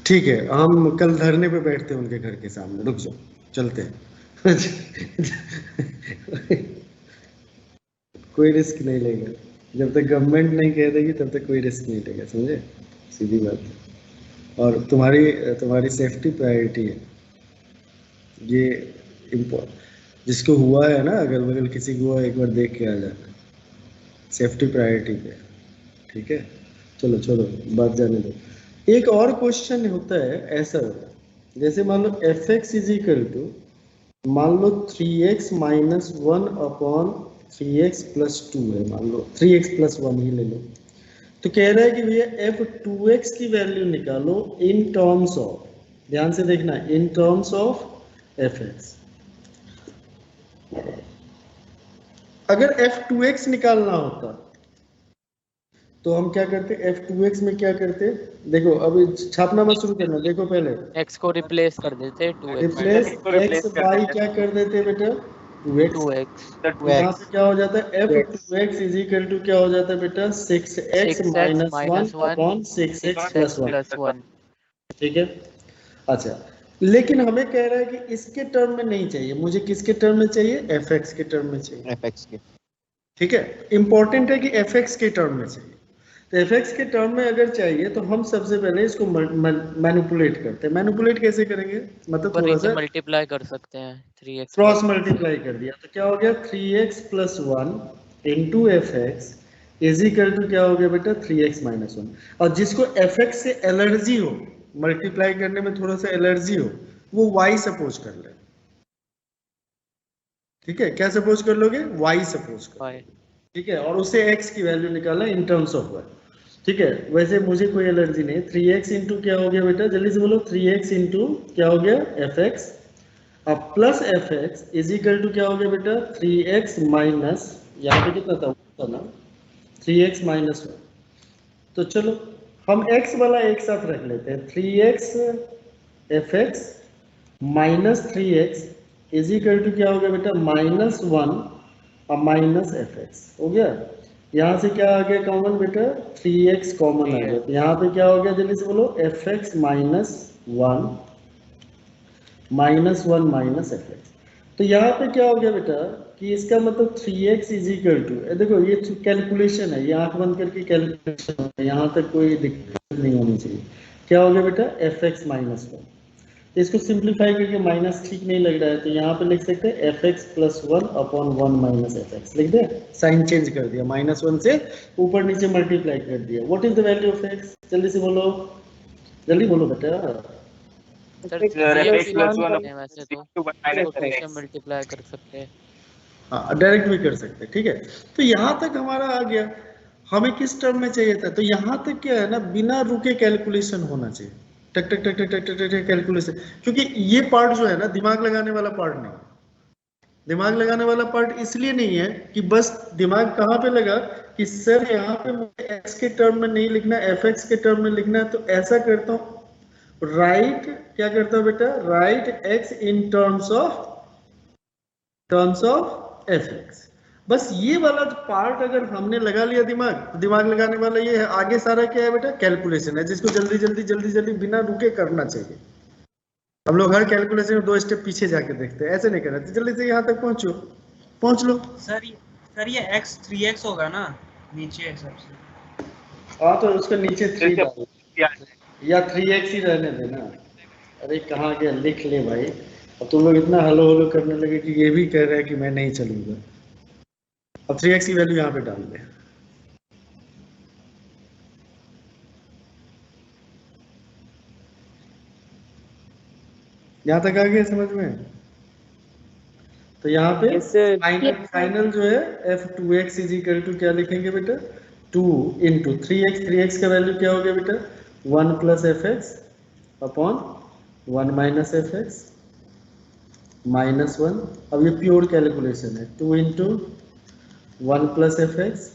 [SPEAKER 1] ठीक है, हम कल धरने पे बैठते हैं उनके घर के सामने। रुक जाओ, चलते हैं। कोई रिस्क नहीं लेगा जब तक गवर्नमेंट नहीं कह देगी, तब तक कोई रिस्क नहीं लेगा, समझे? सीधी बात है। और तुम्हारी सेफ्टी प्रायोरिटी है, ये इम्पोर्टेंट। जिसको हुआ है ना, अगल बगल किसी को हुआ, एक बार देख के आ जाना। सेफ्टी प्रायोरिटी पे, ठीक है। चलो बात जाने दो। एक और क्वेश्चन होता है ऐसा, जैसे मान लो fx इज इक्वल टू, मान लो 3x minus 1 upon 3x plus 2 है, मान लो 3x प्लस 1 ही ले लो। तो कह रहा है कि भैया f2x की वैल्यू निकालो इन टर्म्स ऑफ, ध्यान से देखना, इन टर्म्स ऑफ fx। अगर f2x निकालना होता तो हम क्या करते? f2x में क्या करते? देखो अभी छापना मत शुरू करना, देखो पहले
[SPEAKER 4] x को रिप्लेस कर देते 2x।
[SPEAKER 1] रिप्लेस x बाई क्या कर देते बेटा? 2x। यहाँ से क्या हो जाता है? f2x इज इक्वल टू क्या हो जाता है बेटा? 6x minus 1 upon 6x plus 1, ठीक है। अच्छा, लेकिन हमें कह रहा है कि इसके टर्म में नहीं चाहिए, मुझे किसके टर्म में चाहिए? fx के टर्म में चाहिए,
[SPEAKER 6] fx के,
[SPEAKER 1] ठीक है। इंपॉर्टेंट है कि fx के टर्म में चाहिए। तो fx के टर्म में अगर चाहिए तो हम सबसे पहले इसको मैनिपुलेट करते हैं। मैनिपुलेट कैसे करेंगे? मतलब थोड़ा सा
[SPEAKER 4] मल्टीप्लाई कर सकते हैं, 3x
[SPEAKER 1] क्रॉस मल्टीप्लाई कर दिया तो क्या हो गया? 3x plus 1 into fx is equal to क्या हो गया बेटा? 3x minus 1। और जिसको fx से एलर्जी हो, मल्टीप्लाई करने में थोड़ा सा एलर्जी हो, वो y सपोज कर ले, ठीक है। क्या सपोज कर लोगे? y सपोज कर, ठीक है। और उससे x की वैल्यू निकालना इन टर्म्स ऑफ y, ठीक है। वैसे मुझे कोई एलर्जी नहीं। 3x इंटू क्या हो गया बेटा? जल्दी से बोलो। 3x इंटू क्या हो गया? fx। अब plus fx is equal to क्या हो गया बेटा? 3x माइनस, यहाँ पे कितना था ना, 3x माइनस 1। तो चलो हम x वाला एक साथ रख लेते हैं, 3x fx minus 3x is equal to क्या हो गया बेटा, -1 और माइनस fx हो गया। यहाँ से क्या आ गया कॉमन बेटा, 3x कॉमन आ गया, तो यहाँ पे क्या हो गया जल्दी से बोलो, fx माइनस 1 माइनस fx। तो यहाँ पे क्या हो गया बेटा कि इसका मतलब 3x इज इक्वल टू, देखो ये कैलकुलेशन है, ये आंख बंद करके कैलकुलेशन है, यहाँ तक कोई दिक्कत नहीं होनी चाहिए। क्या हो गया बेटा, fx माइनस 1। इसको सिंप्लीफाई करके माइनस ठीक नहीं लग रहा है, तो यहाँ पे लिख सकते हैं fx plus 1 upon 1 minus fx, लिख दे, साइन चेंज कर दिया, -1 से ऊपर नीचे मल्टीप्लाई कर दिया। What is the value of x, जल्दी से बोलो, जल्दी बोलो बेटा।
[SPEAKER 4] मल्टीप्लाई कर सकते हैं,
[SPEAKER 1] हाँ डायरेक्ट भी कर सकते हैं, ठीक है। तो यहाँ तक हमारा आ गया, हमें किस टर्म में चाहिए था, तो यहाँ तक क्या है ना, बिना रुके कैलकुलेशन होना चाहिए, टक टक टक टक टक टक टक कैलकुलेशन, क्योंकि ये पार्ट जो है ना दिमाग लगाने वाला पार्ट नहीं, दिमाग लगाने वाला पार्ट इसलिए नहीं है कि बस दिमाग कहाँ पे लगा कि सर यहाँ पे मुझे x के टर्म में नहीं लिखना, fx के टर्म में लिखना है, तो ऐसा करता हूँ, राइट क्या करता हूँ बेटा, right x in terms of fx। बस ये वाला पार्ट अगर हमने लगा लिया दिमाग, तो दिमाग लगाने वाला ये है, आगे सारा क्या है बेटा, कैलकुलेशन है, जिसको जल्दी जल्दी बिना रुके करना चाहिए। हम लोग हर कैलकुलेशन में 2 स्टेप पीछे जाके देखते हैं, ऐसे नहीं करना, तो जल्दी से यहाँ तक पहुंच लो।
[SPEAKER 7] सर ये x 3x होगा ना नीचे सबसे,
[SPEAKER 1] हाँ तो उसका नीचे 3 या 3x ही रहने देना। अरे कहाँ गया, लिख ले भाई, अब तुम लोग इतना हलो हलो करने लगे कि ये भी कह रहे हैं कि मैं नहीं चलूंगा। अब 3x की वैल्यू यहाँ पे डाल दे, यहाँ तक आ गया समझ में। तो यहाँ पे फाइनल जो है f2x इज इक्वल टू क्या लिखेंगे बेटा, 2 इंटू 3x का वैल्यू क्या हो गया बेटा, 1 plus fx upon 1 minus fx -1। अब ये प्योर कैलकुलेशन है, 2 into 1 plus fx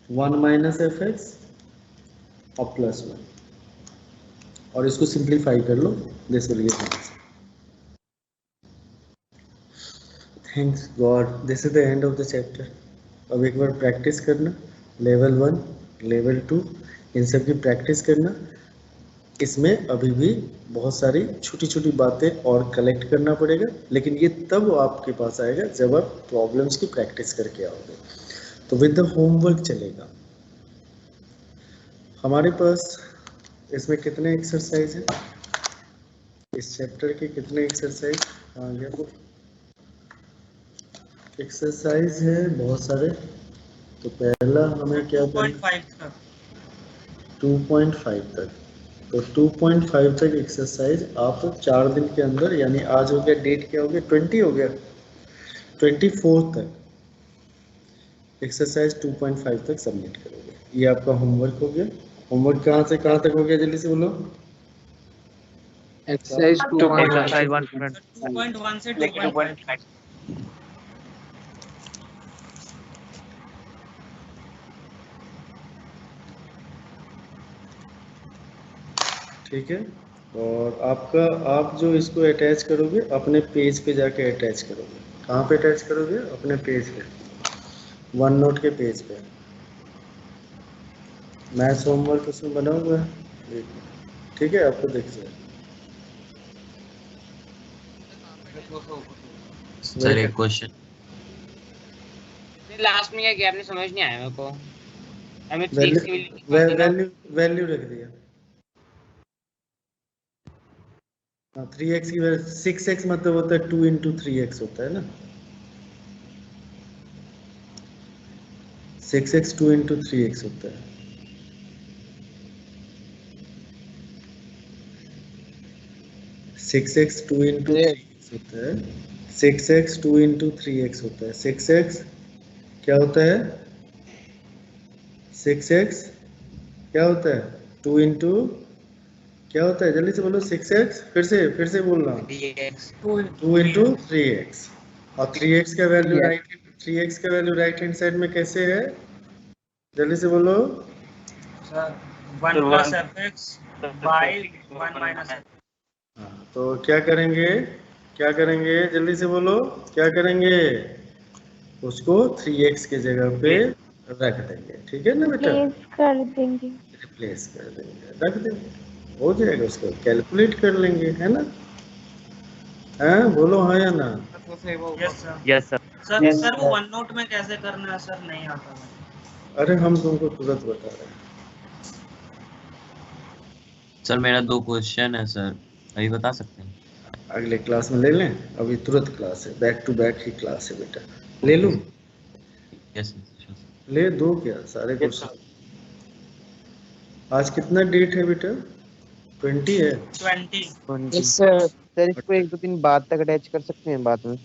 [SPEAKER 1] 1 minus fx और प्लस 1, और इसको सिंप्लीफाई कर लो, this will give answer. Thanks God, this is the end of the chapter. अब एक बार प्रैक्टिस करना, लेवल 1 लेवल 2 इन सब की प्रैक्टिस करना। इसमें अभी भी बहुत सारी छोटी छोटी बातें और कलेक्ट करना पड़ेगा, लेकिन ये तब आपके पास आएगा जब आप प्रॉब्लम्स की प्रैक्टिस करके आओगे, तो विद द होमवर्क चलेगा। हमारे पास इसमें कितने एक्सरसाइज है, इस चैप्टर के कितने एक्सरसाइज आ गया, वो एक्सरसाइज है बहुत सारे। तो पहला हमें क्या 2.5 तक, तो 2.5 तक एक्सरसाइज आप 4 दिन के अंदर, यानी आज हो गया, डेट क्या हो गया, 20 हो गया, 24 तक एक्सरसाइज 2.5 तक सबमिट करोगे। ये आपका होमवर्क हो गया। होमवर्क कहाँ से कहाँ तक हो गया, जल्दी से बोलो।
[SPEAKER 8] एक्सरसाइज 2.1
[SPEAKER 7] से 2.5।
[SPEAKER 1] ठीक है, और आपका आप जो इसको अटैच करोगे अपने पेज पे जाके अटैच करोगे। कहाँ पे अटैच करोगे, अपने पेज पे, वन नोट के पेज पे। मैथ्स होमवर्क उसमें बना हुआ है, ठीक है, आपको दिख जाए।
[SPEAKER 14] सर एक क्वेश्चन,
[SPEAKER 2] लास्ट में क्या किया आपने, समझ नहीं आया मेरे को। हमें वैल्यू
[SPEAKER 1] रख दिया। 3x की वैल्यू 6x मतलब होता है 2 इंटू 3x होता है ना, 6x 2 इंटू 3x होता है। सिक्स एक्स 2 इंटू 3x होता है, 6x 2 इंटू 3x होता है। 6x क्या होता है, 6x क्या होता है, 2 इंटू क्या होता है, जल्दी से बोलो। 6x फिर से बोलना, 2 इंटू 3x, और 3x का वैल्यू राइट हैंड साइड में कैसे है, जल्दी से बोलो।
[SPEAKER 7] Sir 1 plus F x by 1 minus F.
[SPEAKER 1] हाँ, तो क्या करेंगे जल्दी से बोलो, क्या करेंगे? उसको 3x के जगह पे रख देंगे, ठीक है ना बेटा?
[SPEAKER 3] रिप्लेस कर देंगे।
[SPEAKER 1] रिप्लेस कर देंगे, रख देंगे, हो जाएगा। उसको कैलकुलेट कर लेंगे, है ना? हैं, बोलो हाँ या ना?
[SPEAKER 7] Yes sir. सर वो वन नोट में कैसे करना है सर, नहीं आता है।
[SPEAKER 1] अरे हम तुमको तुरंत बता रहे हैं
[SPEAKER 14] सर। मेरा 2 क्वेश्चन है सर, अभी बता सकते हैं?
[SPEAKER 1] अगले क्लास में ले लें, अभी तुरंत क्लास है, बैक टू बैक ही क्लास है बेटा। ले लूं?
[SPEAKER 14] यस
[SPEAKER 1] ले दो क्या सारे क्वेश्चन? आज कितना डेट है बेटा? 20 है।
[SPEAKER 7] 20
[SPEAKER 6] सर इसको 1-2 दिन बाद तक अटैच कर सकते हैं बाद में,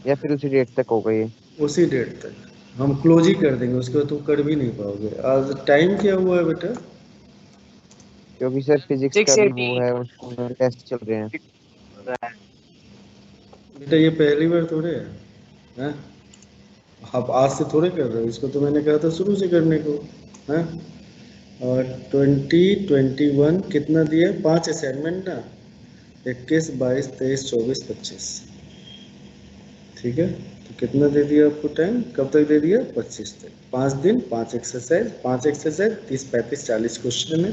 [SPEAKER 6] या फिर उसी डेट तक होगा? ये
[SPEAKER 1] उसी डेट तक हम क्लोज ही कर देंगे, उसके बाद तुम कर भी नहीं पाओगे। आज टाइम क्या हुआ है बेटा?
[SPEAKER 6] क्योंकि सर फिजिक्स का भी वो है, उसमें टेस्ट चल रहे हैं
[SPEAKER 1] बेटा। ये पहली बार थोड़े है, आप आज से थोड़े कर रहे हो इसको, तो मैंने कहा था शुरू से करने को, है? और 20, 21 कितना दिया? 5 असाइनमेंट ना, 21, 22, 23, 24, 25, ठीक है? तो कितना दे दिया आपको टाइम? कब तक दे दिया? 25 तक। 5 दिन, 5 एक्सरसाइज, 30, 35, 40 क्वेश्चन है,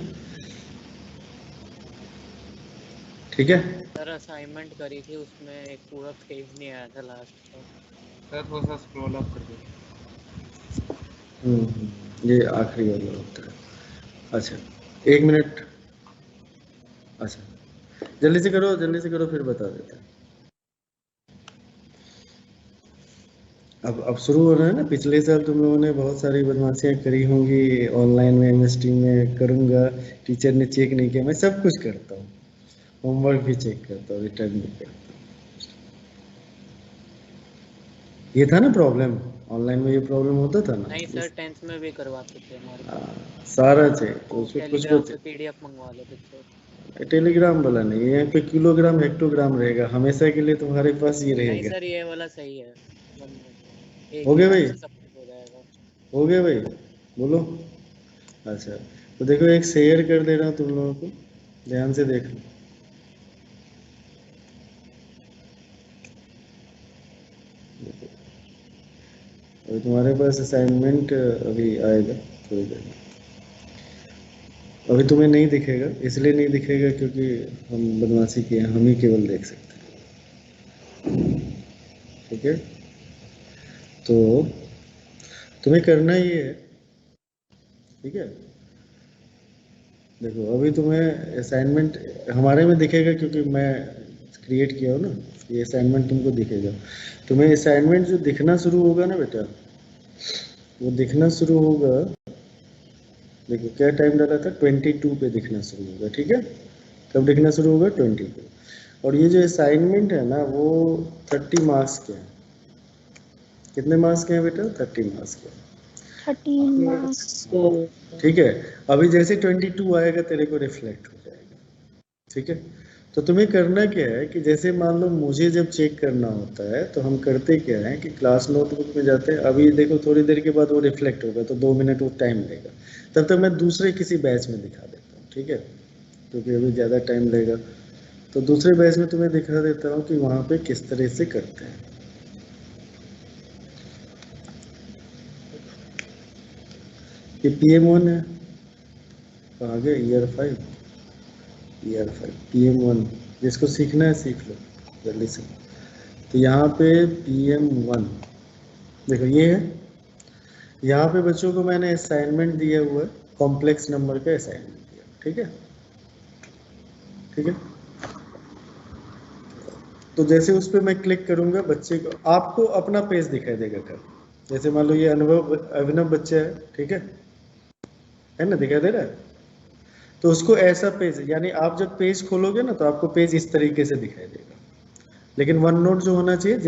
[SPEAKER 1] ठीक है?
[SPEAKER 4] सर असाइनमेंट करी थी, उसमें एक पूरा पेज नहीं आया था लास्ट का।
[SPEAKER 11] सर थोड़ा सा स्क्रॉल अप कर दो।
[SPEAKER 1] ये आखिरी वाला होता है। अच्छा 1 मिनट, अच्छा जल्दी से करो फिर बता देते हैं। अब शुरू हो रहा है ना। पिछले साल तुम लोगों ने बहुत सारी बदमाशियां करी होंगी ऑनलाइन में, एमएसटी में। करूंगा, टीचर ने चेक नहीं किया, मैं सब कुछ करता हूँ, होमवर्क भी चेक करता हूँ, रिटर्न भी करता हूँ। ये था ना प्रॉब्लम, ऑनलाइन में ये प्रॉब्लम होता था ना?
[SPEAKER 4] नहीं सर 10th में भी करवाते थे हमारे।
[SPEAKER 1] सारा चेक, तो उसमें कुछ
[SPEAKER 4] पीडीएफ मंगवा लेते थे।
[SPEAKER 1] टेलीग्राम वाला नहीं, यहाँ पे किलोग्राम हेक्टोग्राम रहेगा, हमेशा के लिए तुम्हारे पास ये रहेगा।
[SPEAKER 4] नहीं सर ये वाला सही है।
[SPEAKER 1] हो गया भाई? हो गया भाई, बोलो। अच्छा तो देखो, एक शेयर कर दे रहा हूँ तुम लोगों को, ध्यान से देख लो। अभी तुम्हारे पास असाइनमेंट अभी आएगा थोड़ी देर में। अभी तुम्हें नहीं दिखेगा, इसलिए नहीं दिखेगा क्योंकि हम बदमाशी किए, हम ही केवल देख सकते हैं, ठीक है? तो तुम्हें करना ही है, ठीक है? देखो अभी तुम्हें असाइनमेंट हमारे में दिखेगा क्योंकि मैं क्रिएट किया हूँ ना, ये असाइनमेंट तुमको दिखेगा। तुम्हें असाइनमेंट जो दिखना शुरू होगा ना बेटा, वो दिखना शुरू होगा, देखो क्या टाइम डाला था, 22 पे दिखना शुरू होगा, ठीक है? कब दिखना शुरू होगा? 20 पे। और ये जो असाइनमेंट है ना, वो 30 मार्क्स के हैं। कितने मार्क्स के हैं बेटा? 30 मार्क्स के।
[SPEAKER 3] 13 मार्क्स,
[SPEAKER 1] ठीक है? अभी जैसे 22 आएगा तेरे को रिफ्लेक्ट हो जाएगा, ठीक है? तो तुम्हें करना क्या है कि जैसे मान लो मुझे जब चेक करना होता है तो हम करते क्या है कि क्लास नोटबुक में जाते हैं। अभी देखो थोड़ी देर के बाद वो रिफ्लेक्ट होगा, तो 2 मिनट वो टाइम लेगा, तब तक मैं दूसरे किसी बैच में दिखा देता हूँ, ठीक है? क्योंकि अभी ज़्यादा टाइम लेगा, तो दूसरे बैच में तुम्हें दिखा देता हूँ कि वहाँ पे किस तरह से करते हैं। ये PM1 है, कहाँ गया? ईयर 5 PM1, जिसको सीखना है सीख लो जल्दी से। तो यहाँ पे PM1 देखो ये है। यहाँ पे बच्चों को मैंने असाइनमेंट दिया हुआ है, कॉम्प्लेक्स नंबर का असाइनमेंट दिया, ठीक है? ठीक है, तो जैसे उस पर मैं क्लिक करूंगा, बच्चे को आपको अपना पेज दिखाई देगा कल। जैसे मान लो ये अभिनव बच्चा है, ठीक है ना? दिखाई दे रहा है? तो उसको ऐसा पेज, यानी आप जब पेज खोलोगे ना तो आपको पेज इस तरीके से दिखाई देगा। लेकिन वन नोट जो होना चाहिए,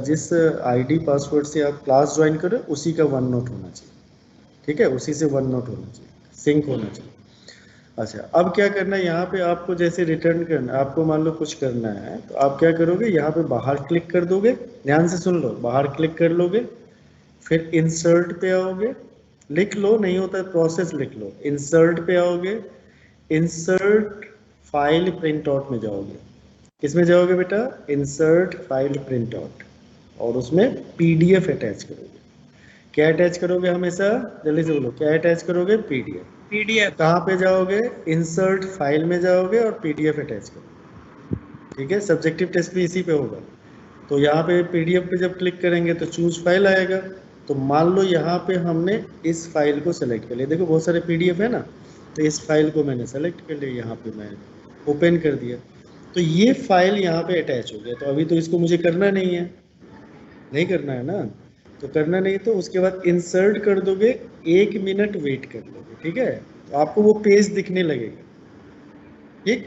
[SPEAKER 1] जिस आईडी पासवर्ड से आप क्लास ज्वाइन करो उसी का वन नोट होना चाहिए, ठीक है? उसी से वन नोट होना चाहिए, सिंक होना चाहिए। अच्छा अब क्या करना है, यहाँ पे आपको जैसे रिटर्न करना, आपको मान लो कुछ करना है तो आप क्या करोगे, यहाँ पे बाहर क्लिक कर दोगे, ध्यान से सुन लो, बाहर क्लिक कर लोगे, फिर इंसर्ट पे आओगे, लिख लो, नहीं होता है प्रोसेस लिख लो। इंसर्ट पे आओगे, इंसर्ट फाइल प्रिंट आउट में जाओगे। किसमें जाओगे बेटा? इंसर्ट फाइल प्रिंट आउट, और उसमें पीडीएफ अटैच करोगे। क्या अटैच करोगे? हमेशा जल्दी से बोलो, क्या अटैच करोगे? पीडीएफ।
[SPEAKER 7] पीडीएफ
[SPEAKER 1] कहाँ पे जाओगे? इंसर्ट फाइल में जाओगे और पीडीएफ अटैच करोगे। ठीक है, सब्जेक्टिव टेस्ट भी इसी पे होगा। तो यहाँ पे पीडीएफ पे जब क्लिक करेंगे तो चूज फाइल आएगा। तो मान लो यहाँ पे हमने इस फाइल को सेलेक्ट कर लिया, देखो बहुत सारे पीडीएफ है ना, तो इस फाइल को मैंने सेलेक्ट कर लिया, यहाँ पे मैं ओपन कर दिया, तो ये फाइल यहाँ पे अटैच हो गया। तो अभी तो इसको मुझे करना नहीं है, नहीं करना है ना, तो करना नहीं, तो उसके बाद इंसर्ट कर दोगे, 1 मिनट वेट कर लोगे। ठीक है, तो आपको वो पेज दिखने लगेगा। ठीक,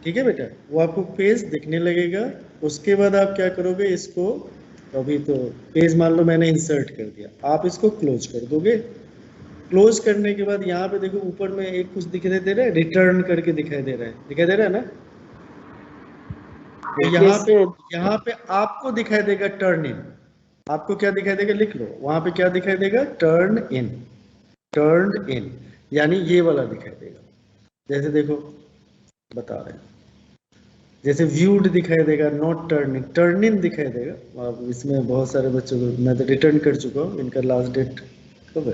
[SPEAKER 1] ठीक है बेटा, वो आपको पेज दिखने लगेगा। उसके बाद आप क्या करोगे? इसको अभी तो पेज मान लो मैंने इंसर्ट कर दिया, आप इसको क्लोज कर दोगे। क्लोज करने के बाद यहाँ पे देखो ऊपर में एक कुछ दिखाई दे रहा है, रिटर्न करके दिखाई दे रहा है, दिखाई दे रहा है ना? तो यहाँ पे आपको दिखाई देगा टर्न इन। आपको क्या दिखाई देगा? लिख लो, वहां पे क्या दिखाई देगा? टर्न इन, टर्न इन, यानी ये वाला दिखाई देगा। जैसे देखो बता रहे हैं, जैसे व्यूड दिखाई देगा, not turn in, turn in दिखाई देगा। अब इसमें बहुत सारे बच्चों को मैं तो रिटर्न कर चुका हूँ, इनका लास्ट डेट कब है?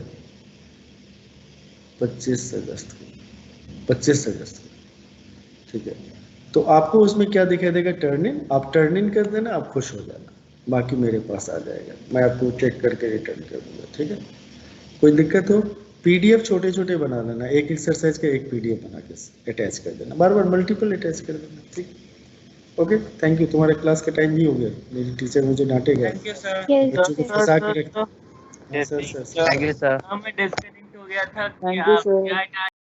[SPEAKER 1] 25 अगस्त को, 25 अगस्त को। ठीक है, तो आपको उसमें क्या दिखाई देगा? Turn in. आप टर्न इन कर देना, आप खुश हो जाना, बाकी मेरे पास आ जाएगा, मैं आपको चेक करके रिटर्न कर दूंगा। ठीक है, कोई दिक्कत हो? पीडीएफ छोटे छोटे बना लेना, एक एक्सरसाइज का एक पीडीएफ बना के अटैच कर देना, बार बार मल्टीपल अटैच कर देना। ठीक, ओके, थैंक यू। तुम्हारे क्लास का टाइम भी हो गया, मेरी टीचर मुझे डांटेगा,
[SPEAKER 7] थैंक यू सर।
[SPEAKER 1] बच्चों को फंसा के रखते।
[SPEAKER 6] Thank you sir.
[SPEAKER 7] मैं डिस्कनेक्ट हो गया था।
[SPEAKER 8] Thank you sir.
[SPEAKER 7] क्या